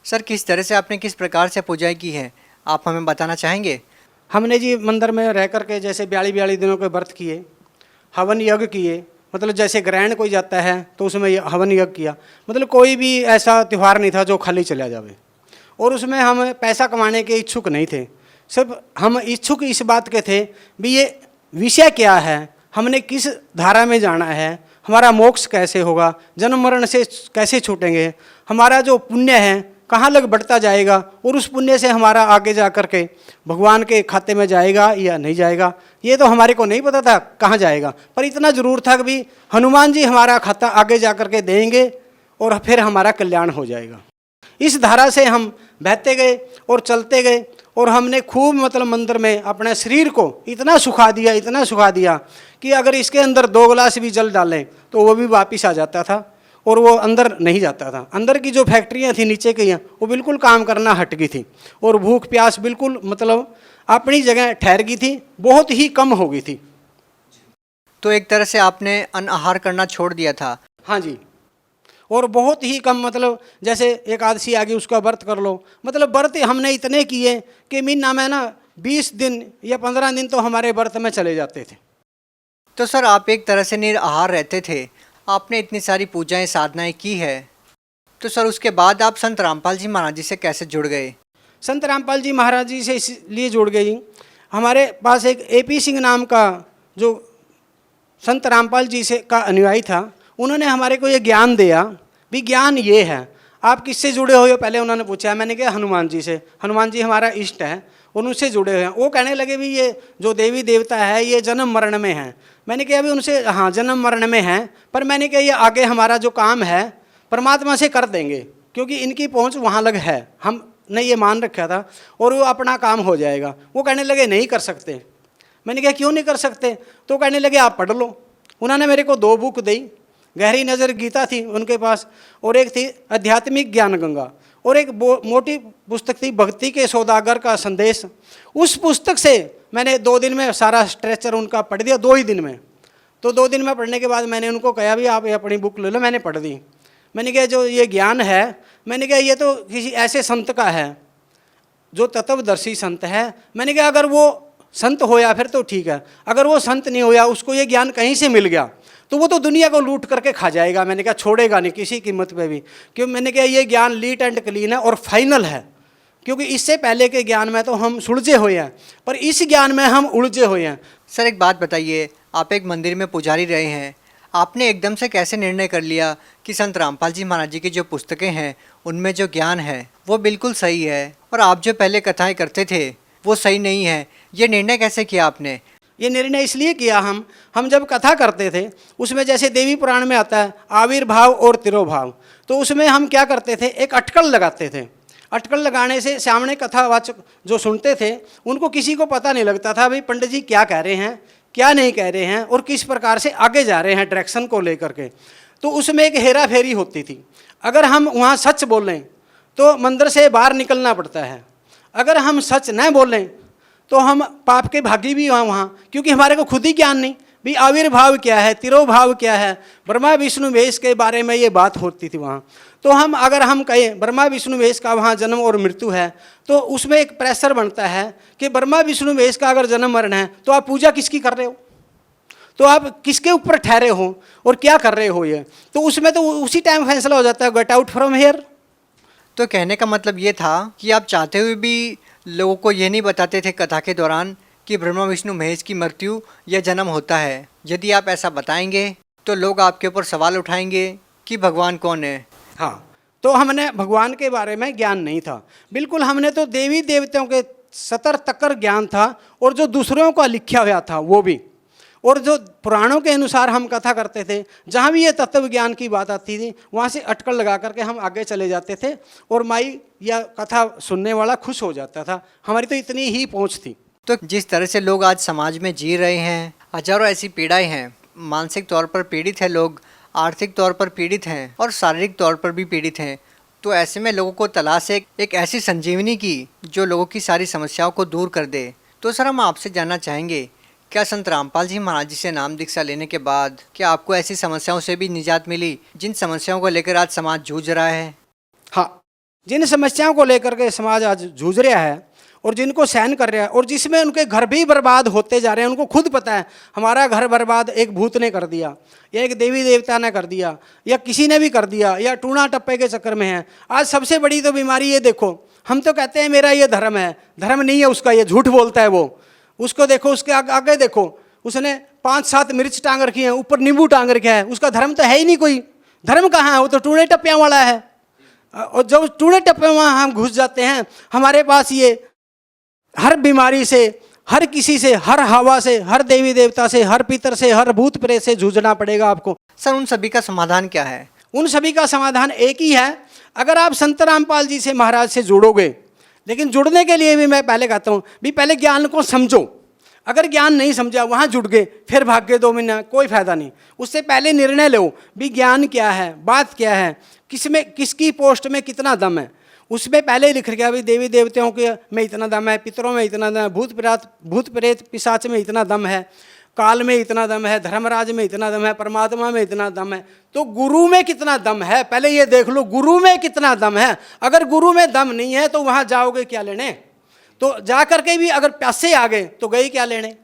सर किस तरह से आपने किस प्रकार से पूजाएं की है, आप हमें बताना चाहेंगे? हमने जी मंदिर में रह कर के जैसे 42 दिनों के व्रत किए, हवन यज्ञ किए, मतलब जैसे ग्रहण कोई जाता है तो उसमें हवन यज्ञ किया, मतलब कोई भी ऐसा त्यौहार नहीं था जो खाली चला जावे। और उसमें हम पैसा कमाने के इच्छुक नहीं थे, सिर्फ हम इच्छुक इस बात के थे भी ये विषय क्या है, हमने किस धारा में जाना है, हमारा मोक्ष कैसे होगा, जन्म मरण से कैसे छूटेंगे, हमारा जो पुण्य है कहाँ लग बढ़ता जाएगा और उस पुण्य से हमारा आगे जा कर के भगवान के खाते में जाएगा या नहीं जाएगा, ये तो हमारे को नहीं पता था कहाँ जाएगा। पर इतना ज़रूर था कि भी हनुमान जी हमारा खाता आगे जा कर के देंगे और फिर हमारा कल्याण हो जाएगा। इस धारा से हम बहते गए और चलते गए और हमने खूब मतलब मंदिर में अपने शरीर को इतना सुखा दिया कि अगर इसके अंदर 2 गिलास भी जल डालें तो वो भी वापस आ जाता था और वो अंदर नहीं जाता था। अंदर की जो फैक्ट्रियाँ थी नीचे की वो बिल्कुल काम करना हट गई थी और भूख प्यास बिल्कुल मतलब अपनी जगह ठहर गई थी, बहुत ही कम हो गई थी। तो एक तरह से आपने अन्न आहार करना छोड़ दिया था? हाँ जी, और बहुत ही कम, मतलब जैसे एकादशी आ गई उसका व्रत कर लो, मतलब व्रत हमने इतने किए कि महीना में ना 20 दिन या 15 दिन तो हमारे व्रत में चले जाते थे। तो सर आप एक तरह से निराहार रहते थे, आपने इतनी सारी पूजाएं साधनाएं की है, तो सर उसके बाद आप संत रामपाल जी महाराज जी से कैसे जुड़ गए? संत रामपाल जी महाराज जी से इसलिए जुड़ गई, हमारे पास एक AP सिंह नाम का जो संत रामपाल जी से का अनुयायी था, उन्होंने हमारे को ये ज्ञान दिया भी ज्ञान ये है। आप किससे जुड़े हुए हो, पहले उन्होंने पूछा। मैंने कहा हनुमान जी से, हनुमान जी हमारा इष्ट है और उनसे जुड़े हुए हैं। वो कहने लगे भी ये जो देवी देवता है ये जन्म मरण में है। मैंने कहा अभी उनसे, हाँ जन्म मरण में है, पर मैंने कहा ये आगे हमारा जो काम है परमात्मा से कर देंगे, क्योंकि इनकी पहुँच वहाँ लग है, हमने ये मान रखा था और वो अपना काम हो जाएगा। वो कहने लगे नहीं कर सकते। मैंने कहा क्यों नहीं कर सकते? तो कहने लगे आप पढ़ लो। उन्होंने मेरे को 2 बुक दी, गहरी नज़र गीता थी उनके पास, और एक थी आध्यात्मिक ज्ञान गंगा, और एक मोटी पुस्तक थी भक्ति के सौदागर का संदेश। उस पुस्तक से मैंने 2 दिन में सारा स्ट्रेचर उनका पढ़ दिया, 2 ही दिन में। तो 2 दिन में पढ़ने के बाद मैंने उनको कहा भी आप ये अपनी बुक ले लो, मैंने पढ़ दी। मैंने कहा जो ये ज्ञान है, मैंने कहा ये तो किसी ऐसे संत का है जो तत्वदर्शी संत है। मैंने कहा अगर वो संत होया फिर तो ठीक है, अगर वो संत नहीं होया, उसको ये ज्ञान कहीं से मिल गया तो वो तो दुनिया को लूट करके खा जाएगा। मैंने कहा छोड़ेगा नहीं किसी कीमत पे भी, क्यों? मैंने कहा ये ज्ञान लीट एंड क्लीन है और फाइनल है, क्योंकि इससे पहले के ज्ञान में तो हम सुलझे हुए हैं, पर इस ज्ञान में हम उलझे हुए हैं। सर एक बात बताइए, आप एक मंदिर में पुजारी रहे हैं, आपने एकदम से कैसे निर्णय कर लिया कि संत रामपाल जी महाराज जी की जो पुस्तकें हैं उनमें जो ज्ञान है वो बिल्कुल सही है और आप जो पहले कथाएं करते थे वो सही नहीं है? ये निर्णय कैसे किया आपने? ये निर्णय इसलिए किया, हम जब कथा करते थे उसमें जैसे देवी पुराण में आता है आविर्भाव और तिरोभाव, तो उसमें हम क्या करते थे, एक अटकल लगाते थे। अटकल लगाने से सामने कथावाचक जो सुनते थे उनको किसी को पता नहीं लगता था भाई पंडित जी क्या कह रहे हैं, क्या नहीं कह रहे हैं और किस प्रकार से आगे जा रहे हैं डायरेक्शन को लेकर के। तो उसमें एक हेरा फेरी होती थी। अगर हम वहाँ सच बोलें तो मंदिर से बाहर निकलना पड़ता है, अगर हम सच न बोलें तो हम पाप के भागी भी हैं वहाँ, क्योंकि हमारे को खुद ही ज्ञान नहीं भी आविर्भाव क्या है, तिरोभाव क्या है। ब्रह्मा विष्णु महेश के बारे में ये बात होती थी वहाँ। तो अगर हम कहें ब्रह्मा विष्णु महेश का वहाँ जन्म और मृत्यु है तो उसमें एक प्रेशर बनता है कि ब्रह्मा विष्णु महेश का अगर जन्म मरण है तो आप पूजा किसकी कर रहे हो, तो आप किसके ऊपर ठहरे हो और क्या कर रहे हो। ये तो उसमें तो उसी टाइम फैसला हो जाता है, गेट आउट फ्रॉम हेयर। तो कहने का मतलब ये था कि आप चाहते हुए भी लोगों को ये नहीं बताते थे कथा के दौरान कि ब्रह्मा विष्णु महेश की मृत्यु या जन्म होता है। यदि आप ऐसा बताएंगे तो लोग आपके ऊपर सवाल उठाएंगे कि भगवान कौन है। हाँ, तो हमने भगवान के बारे में ज्ञान नहीं था बिल्कुल, हमने तो देवी देवताओं के सतर तकर ज्ञान था और जो दूसरों का लिखा हुआ था वो भी, और जो पुराणों के अनुसार हम कथा करते थे, जहाँ भी ये तत्व ज्ञान की बात आती थी वहाँ से अटकल लगा करके हम आगे चले जाते थे और माई या कथा सुनने वाला खुश हो जाता था। हमारी तो इतनी ही पहुँच थी। तो जिस तरह से लोग आज समाज में जी रहे हैं, हजारों ऐसी पीड़ाएं हैं, मानसिक तौर पर पीड़ित हैं लोग, आर्थिक तौर पर पीड़ित हैं और शारीरिक तौर पर भी पीड़ित हैं, तो ऐसे में लोगों को तलाश है एक ऐसी संजीवनी की जो लोगों की सारी समस्याओं को दूर कर दे। तो सर हम आपसे जानना चाहेंगे, क्या संत रामपाल जी महाराज जी से नाम दीक्षा लेने के बाद क्या आपको ऐसी समस्याओं से भी निजात मिली जिन समस्याओं को लेकर आज समाज जूझ रहा है? हाँ, जिन समस्याओं को लेकर के समाज आज जूझ रहा है और जिनको सहन कर रहा है और जिसमें उनके घर भी बर्बाद होते जा रहे हैं, उनको खुद पता है हमारा घर बर्बाद एक भूत ने कर दिया या एक देवी देवता ने कर दिया या किसी ने भी कर दिया या टूणा टप्पे के चक्कर में है। आज सबसे बड़ी तो बीमारी ये देखो, हम तो कहते हैं मेरा ये धर्म है, धर्म नहीं है उसका, ये झूठ बोलता है वो। उसको देखो, उसके आगे देखो, उसने 5-7 मिर्च टांग रखी है, ऊपर नींबू टांग रखा है, उसका धर्म तो है ही नहीं कोई। धर्म कहाँ है, वो तो टूणे टप्पियाँ वाला है। और जब टूणे टप्पे वहाँ हम घुस जाते हैं, हमारे पास ये हर बीमारी से, हर किसी से, हर हवा से, हर देवी देवता से, हर पितर से, हर भूत प्रेत से जूझना पड़ेगा आपको। सर उन सभी का समाधान क्या है? उन सभी का समाधान एक ही है, अगर आप संत रामपाल जी से महाराज से जुड़ोगे। लेकिन जुड़ने के लिए भी मैं पहले कहता हूँ भी पहले ज्ञान को समझो। अगर ज्ञान नहीं समझा, वहाँ जुड़ गए, फिर भाग गए 2 महीना, कोई फायदा नहीं। उससे पहले निर्णय लो भी ज्ञान क्या है, बात क्या है, किसमें किसकी पोस्ट में कितना दम है। उसमें पहले ही लिख गया भाई देवी देवताओं के में इतना दम है, पितरों में इतना दम है, भूत प्रेत पिशाच में इतना दम है, काल में इतना दम है, धर्मराज में इतना दम है, परमात्मा में इतना दम है। तो गुरु में कितना दम है पहले ये देख लो, गुरु में कितना दम है। अगर गुरु में दम नहीं है तो वहाँ जाओगे क्या लेने, तो जा करके भी अगर प्यासे आ गए तो गए क्या लेने।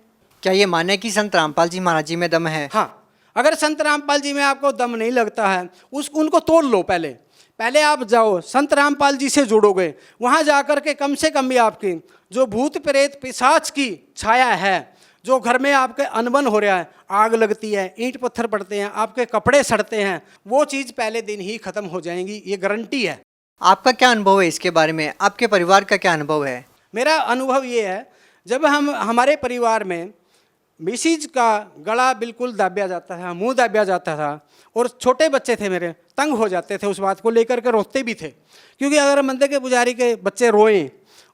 क्या ये माने कि संत रामपाल जी महाराज जी में दम है? हाँ, अगर संत रामपाल जी में आपको दम नहीं लगता है उनको तोड़ लो, पहले पहले आप जाओ संत रामपाल जी से जुड़ोगे, वहाँ जा कर के कम से कम भी आपकी जो भूत प्रेत पिशाच की छाया है, जो घर में आपके अनबन हो रहा है, आग लगती है, ईंट पत्थर पड़ते हैं, आपके कपड़े सड़ते हैं, वो चीज़ पहले दिन ही खत्म हो जाएंगी, ये गारंटी है। आपका क्या अनुभव है इसके बारे में? आपके परिवार का क्या अनुभव है? मेरा अनुभव ये है, जब हमारे परिवार में मिसिज का गला बिल्कुल दाबिया जाता था, मुंह दाबिया जाता था, और छोटे बच्चे थे मेरे, तंग हो जाते थे, उस बात को लेकर के रोते भी थे, क्योंकि अगर मंदिर के पुजारी के बच्चे रोएं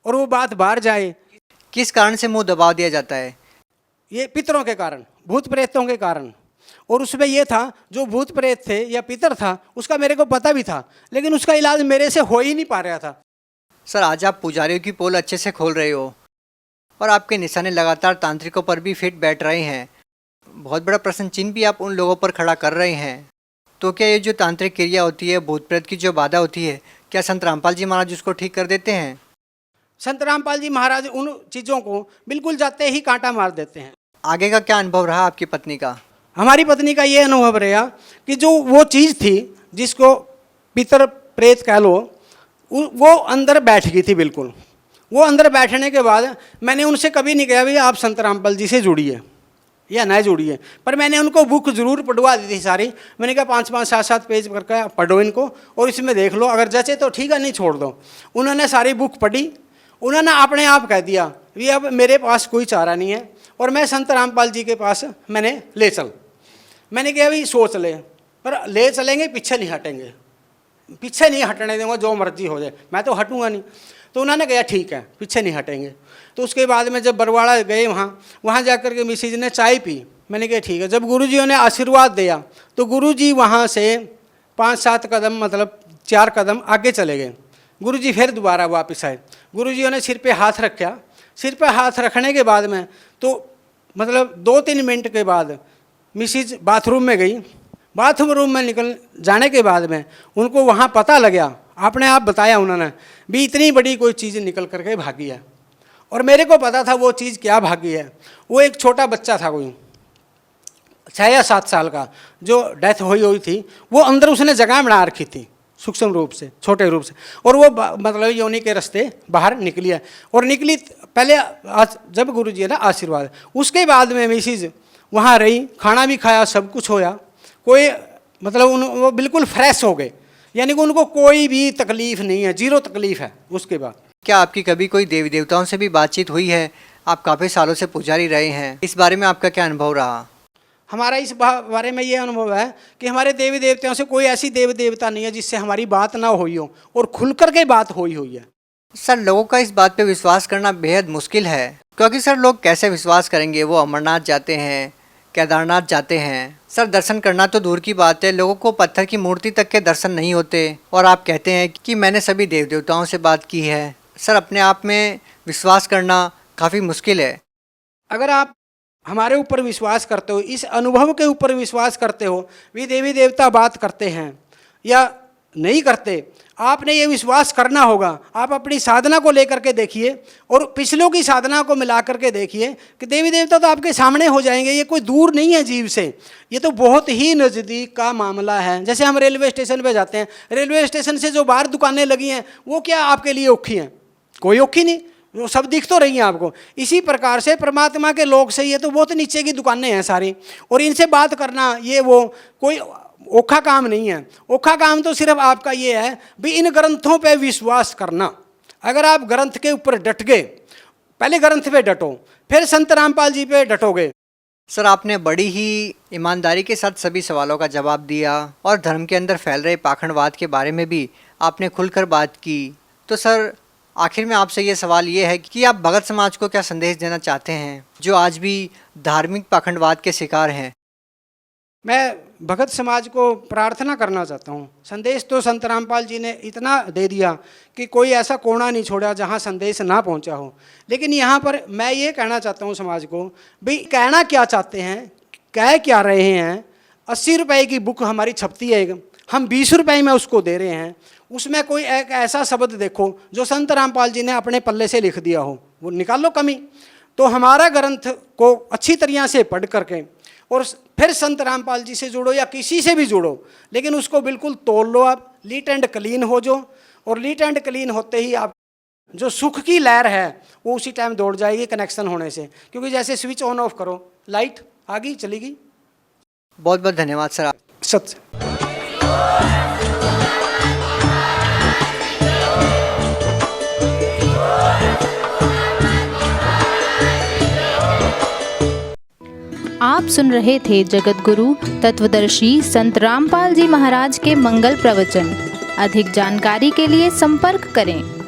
और वो बात बाहर जाए। किस कारण से मुंह दबा दिया जाता है? ये पितरों के कारण, भूत प्रेतों के कारण। और उसमें ये था, जो भूत प्रेत थे या पितर था, उसका मेरे को पता भी था, लेकिन उसका इलाज मेरे से हो ही नहीं पा रहा था। सर, आज आप पुजारियों की पोल अच्छे से खोल रहे हो और आपके निशाने लगातार तांत्रिकों पर भी फिट बैठ रहे हैं। बहुत बड़ा प्रश्न चिन्ह भी आप उन लोगों पर खड़ा कर रहे हैं। तो क्या ये जो तांत्रिक क्रिया होती है, भूत प्रेत की जो बाधा होती है, क्या संत रामपाल जी महाराज उसको ठीक कर देते हैं? संत रामपाल जी महाराज उन चीज़ों को बिल्कुल जाते ही कांटा मार देते हैं। आगे का क्या अनुभव रहा आपकी पत्नी का? हमारी पत्नी का ये अनुभव रहा कि जो वो चीज़ थी जिसको पितर प्रेत कह लो, वो अंदर बैठ गई थी बिल्कुल। वो अंदर बैठने के बाद मैंने उनसे कभी नहीं कहा भैया आप संत रामपाल जी से जुड़िए या ना जुड़िए, पर मैंने उनको बुक जरूर पढ़वा दी थी सारी। मैंने कहा 5-5, 7-7 पेज करके पढ़ो इनको और इसमें देख लो, अगर जैसे तो ठीक है, नहीं छोड़ दो। उन्होंने सारी बुक पढ़ी, उन्होंने अपने आप कह दिया कि अब मेरे पास कोई चारा नहीं है और मैं संत रामपाल जी के पास मैंने ले चल। मैंने कहा भाई सोच ले, पर ले चलेंगे, पीछे नहीं हटेंगे, पीछे नहीं हटने देंगे, जो मर्जी हो जाए, मैं तो हटूंगा नहीं। तो उन्होंने कहा ठीक है, पीछे नहीं हटेंगे। तो उसके बाद में जब बरवाड़ा गए, वहाँ जाकर के मिसिज ने चाय पी। मैंने कहा ठीक है। जब गुरुजियों ने आशीर्वाद दिया तो गुरुजी वहाँ से 5-7 कदम, मतलब 4 कदम आगे चले गए। गुरुजी फिर दोबारा वापस आए। गुरुजियों ने सिर पे हाथ रखा। सिर पे हाथ रखने के बाद में तो मतलब 2-3 मिनट के बाद मिसिज बाथरूम में गई। बाथरूम में निकल जाने के बाद में उनको वहाँ पता लगा, आपने आप बताया उन्होंने भी, इतनी बड़ी कोई चीज़ निकल करके भागी है। और मेरे को पता था वो चीज़ क्या भागी है। वो एक छोटा बच्चा था, कोई 6 या 7 साल का, जो डेथ हुई थी। वो अंदर उसने जगह बना रखी थी सूक्ष्म रूप से, छोटे रूप से, और वो मतलब योनि के रास्ते बाहर निकली है। और निकली पहले जब गुरुजी ने आशीर्वाद, उसके बाद में मिसिज वहाँ रही, खाना भी खाया, सब कुछ होया। कोई मतलब वो बिल्कुल फ्रेश हो गए, यानी कि उनको कोई भी तकलीफ नहीं है, 0 तकलीफ है उसके बाद। क्या आपकी कभी कोई देवी देवताओं से भी बातचीत हुई है? आप काफ़ी सालों से पुजारी रहे हैं, इस बारे में आपका क्या अनुभव रहा? हमारा इस बारे में ये अनुभव है कि हमारे देवी देवताओं से कोई ऐसी देवी देवता नहीं है जिससे हमारी बात ना हुई हो, और खुल कर के बात हुई है। सर, लोगों का इस बात पे विश्वास करना बेहद मुश्किल है, क्योंकि सर लोग कैसे विश्वास करेंगे? वो अमरनाथ जाते हैं, केदारनाथ जाते हैं, सर दर्शन करना तो दूर की बात है, लोगों को पत्थर की मूर्ति तक के दर्शन नहीं होते। और आप कहते हैं कि मैंने सभी देव देवताओं से बात की है। सर, अपने आप में विश्वास करना काफ़ी मुश्किल है। अगर आप हमारे ऊपर विश्वास करते हो, इस अनुभव के ऊपर विश्वास करते हो, भी देवी देवता बात करते हैं या नहीं करते, आपने ये विश्वास करना होगा। आप अपनी साधना को लेकर के देखिए और पिछलों की साधना को मिला करके देखिए कि देवी देवता तो आपके सामने हो जाएंगे। ये कोई दूर नहीं है जीव से, ये तो बहुत ही नज़दीक का मामला है। जैसे हम रेलवे स्टेशन पे जाते हैं, रेलवे स्टेशन से जो बाहर दुकानें लगी हैं वो क्या आपके लिए औखी हैं? कोई औखी नहीं, वो सब दिख तो रही हैं आपको। इसी प्रकार से परमात्मा के लोक से ये तो बहुत नीचे की दुकानें हैं सारी, और इनसे बात करना ये वो कोई औखा काम नहीं है। औखा काम तो सिर्फ आपका ये है भी इन ग्रंथों पे विश्वास करना। अगर आप ग्रंथ के ऊपर डट गए, पहले ग्रंथ पे डटो, फिर संत रामपाल जी पे डटोगे। सर, आपने बड़ी ही ईमानदारी के साथ सभी सवालों का जवाब दिया और धर्म के अंदर फैल रहे पाखंडवाद के बारे में भी आपने खुलकर बात की। तो सर, आखिर में आपसे ये सवाल ये है कि आप भगत समाज को क्या संदेश देना चाहते हैं, जो आज भी धार्मिक पाखंडवाद के शिकार हैं? मैं भगत समाज को प्रार्थना करना चाहता हूँ। संदेश तो संत रामपाल जी ने इतना दे दिया कि कोई ऐसा कोना नहीं छोड़ा जहाँ संदेश ना पहुँचा हो। लेकिन यहाँ पर मैं ये कहना चाहता हूँ समाज को, भाई कहना क्या चाहते हैं, कह क्या रहे हैं। 80 रुपये की बुक हमारी छपती है, हम 20 रुपये में उसको दे रहे हैं। उसमें कोई एक ऐसा शब्द देखो जो संत रामपाल जी ने अपने पल्ले से लिख दिया हो, वो निकाल लो कमी। तो हमारा ग्रंथ को अच्छी तरह से पढ़ करके और फिर संत रामपाल जी से जुड़ो या किसी से भी जुड़ो, लेकिन उसको बिल्कुल तोड़ लो आप, लीट एंड क्लीन हो जो, और लीट एंड क्लीन होते ही आप जो सुख की लहर है वो उसी टाइम दौड़ जाएगी कनेक्शन होने से। क्योंकि जैसे स्विच ऑन ऑफ करो, लाइट आ गई चली गई। बहुत बहुत धन्यवाद सर। सत्य। आप सुन रहे थे जगत गुरु तत्वदर्शी संत रामपाल जी महाराज के मंगल प्रवचन। अधिक जानकारी के लिए संपर्क करें